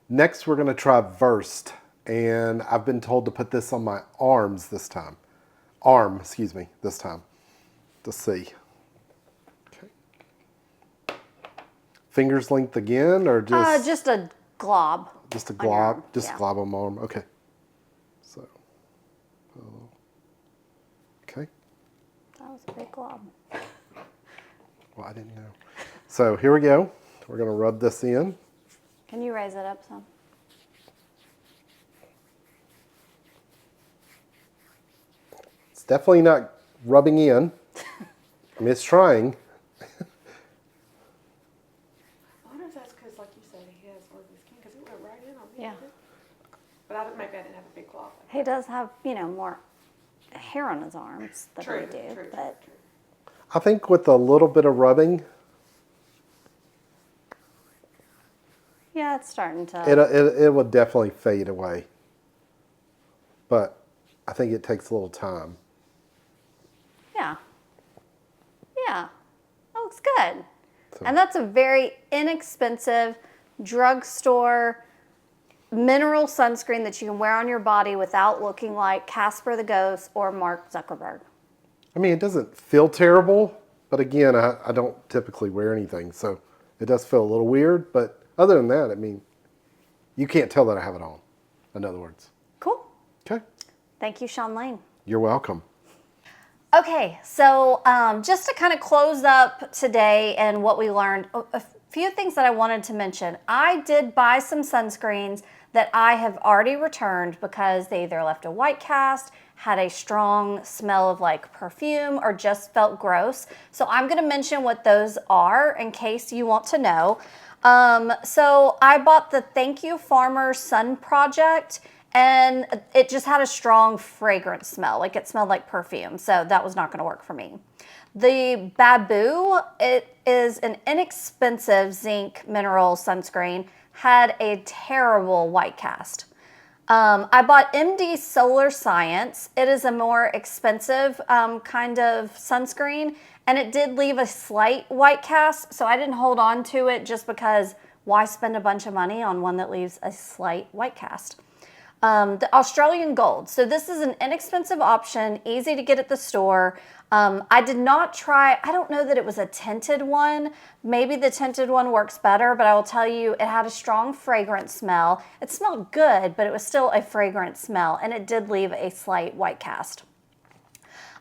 C: Next, we're going to try Versed, and I've been told to put this on my arms this time. This time. To see. Okay. Fingers length again, or
B: Just a glob.
C: just a
B: on your
C: glob?
B: arm,
C: Just
B: yeah.
C: a glob on my arm. Okay. So. Okay.
B: That was a big glob.
C: Well, I didn't know. So here we go. We're going to rub this in.
B: Can you raise it up some?
C: It's definitely not rubbing in. I mean, it's trying.
A: I wonder if that's because, like you said, he has oily skin because it went right in on me.
B: Yeah.
A: But maybe I didn't have a big glob.
B: He does have, more hair on his arms than we do, but
C: I think with a little bit of rubbing,
B: yeah, it's starting to.
C: it would definitely fade away. But I think it takes a little time.
B: Yeah. Yeah. That looks good.
C: So-
B: And that's a very inexpensive drugstore mineral sunscreen that you can wear on your body without looking like Casper the Ghost or Mark Zuckerberg.
C: I mean, it doesn't feel terrible, but again, I don't typically wear anything, so it does feel a little weird. But other than that, I mean, you can't tell that I have it on, in other words.
B: Cool.
C: Okay.
B: Thank you, Sean Lane.
C: You're welcome.
B: Okay, so just to kind of close up today and what we learned, a few things that I wanted to mention. I did buy some sunscreens that I have already returned because they either left a white cast, had a strong smell of like perfume, or just felt gross. So I'm going to mention what those are in case you want to know. So I bought the Thank You Farmer Sun Project, and it just had a strong fragrance smell. Like it smelled like perfume. So that was not going to work for me. The Babo, it is an inexpensive zinc mineral sunscreen, had a terrible white cast. I bought MD Colorscience. It is a more expensive kind of sunscreen, and it did leave a slight white cast, so I didn't hold on to it just because why spend a bunch of money on one that leaves a slight white cast? The Australian Gold. So this is an inexpensive option, easy to get at the store. I did not try, I don't know that it was a tinted one. Maybe the tinted one works better, but I will tell you it had a strong fragrance smell. It smelled good, but it was still a fragrant smell, and it did leave a slight white cast.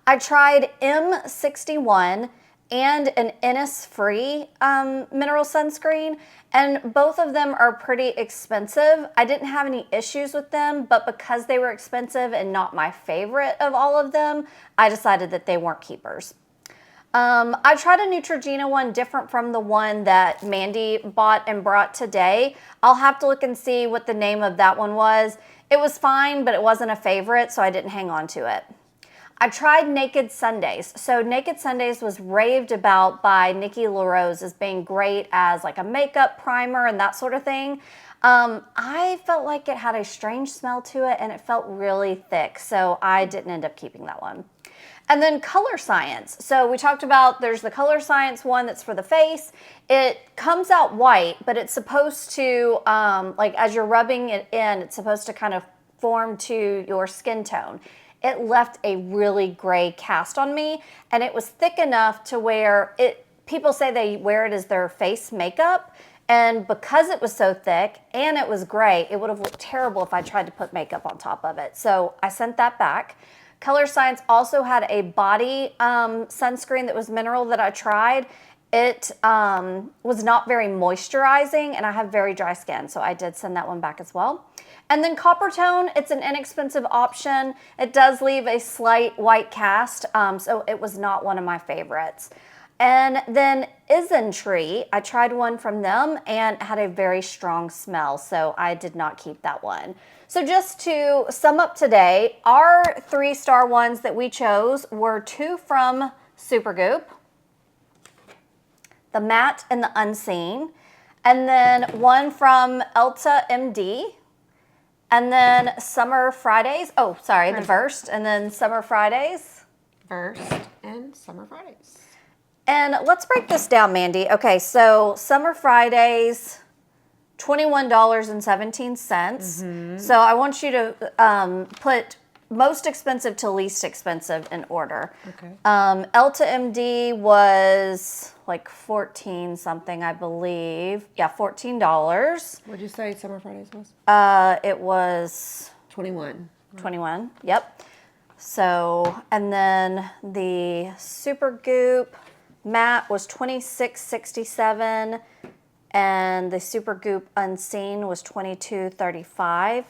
B: I tried M61 and an InnisFree mineral sunscreen, and both of them are pretty expensive. I didn't have any issues with them, but because they were expensive and not my favorite of all of them, I decided that they weren't keepers. I tried a Neutrogena one different from the one that Mandy bought and brought today. I'll have to look and see what the name of that one was. It was fine, but it wasn't a favorite, so I didn't hang on to it. I tried Naked Sundays. So Naked Sundays was raved about by Nikki LaRose as being great as like a makeup primer and that sort of thing. I felt like it had a strange smell to it and it felt really thick, so I didn't end up keeping that one. And then Colorscience. So we talked about there's the Colorscience one that's for the face. It comes out white, but it's supposed to, like as you're rubbing it in, it's supposed to kind of form to your skin tone. It left a really gray cast on me, and it was thick enough to where people say they wear it as their face makeup, and because it was so thick and it was gray, it would have looked terrible if I tried to put makeup on top of it. So I sent that back. Colorscience also had a body sunscreen that was mineral that I tried. It was not very moisturizing, and I have very dry skin, so I did send that one back as well. And then CopperTone, it's an inexpensive option. It does leave a slight white cast, so it was not one of my favorites. And then Isntree, I tried one from them and had a very strong smell, so I did not keep that one. So just to sum up today, our 3-star ones that we chose were 2 from SuperGoop, the Matte and the Unseen, and then 1 from Elta MD, and then Summer Fridays. Oh, sorry, the Versed, and then Summer Fridays.
A: Versed and Summer Fridays.
B: And let's break this down, Mandy. Okay, so Summer Fridays, $21.17. So I want you to put most expensive to least expensive in order. Okay. Elta MD was like 14 something, I believe. Yeah, $14.
D: What'd you say Summer Fridays was?
B: It was
D: 21.
B: 21. Yep. So, and then the SuperGoop Matte was $26.67, and the SuperGoop Unseen was $22.35.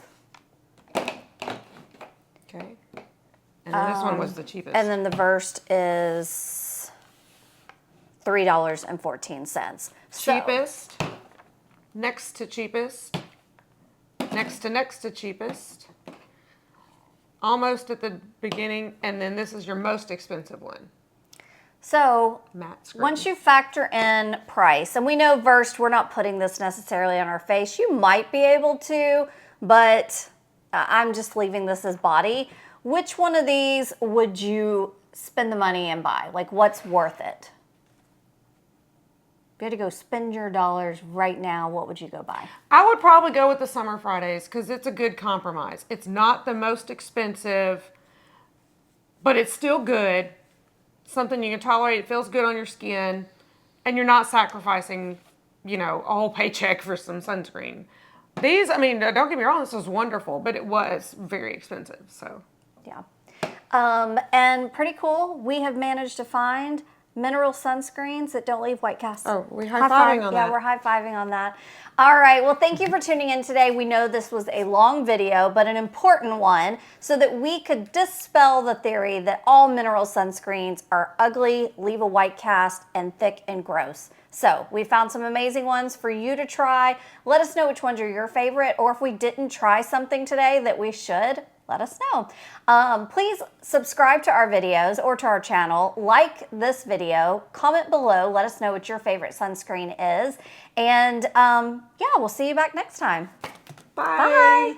A: Okay. And then this one was the cheapest.
B: And then the Versed is $3.14.
A: Cheapest, next to cheapest, next to cheapest, almost at the beginning, and then this is your most expensive one.
B: So
A: Matte screen.
B: once you factor in price, and we know Versed, we're not putting this necessarily on our face. You might be able to, but I'm just leaving this as body. Which one of these would you spend the money and buy? Like, what's worth it? If you had to go spend your dollars right now, what would you go buy?
A: I would probably go with the Summer Fridays because it's a good compromise. It's not the most expensive, but it's still good. Something you can tolerate. It feels good on your skin, and you're not sacrificing, you know, a whole paycheck for some sunscreen. These, I mean, don't get me wrong, this was wonderful, but it was very expensive, so.
B: Yeah. And pretty cool, we have managed to find mineral sunscreens that don't leave white casts.
A: Oh, we're high-fiving on that.
B: Yeah, we're high-fiving on that. All right, well, thank you for tuning in today. We know this was a long video, but an important one, so that we could dispel the theory that all mineral sunscreens are ugly, leave a white cast, and thick and gross. So we found some amazing ones for you to try. Let us know which ones are your favorite, or if we didn't try something today that we should, let us know. Please subscribe to our videos or to our channel, like this video, comment below, let us know what your favorite sunscreen is, and yeah, we'll see you back next time.
A: Bye.
B: Bye.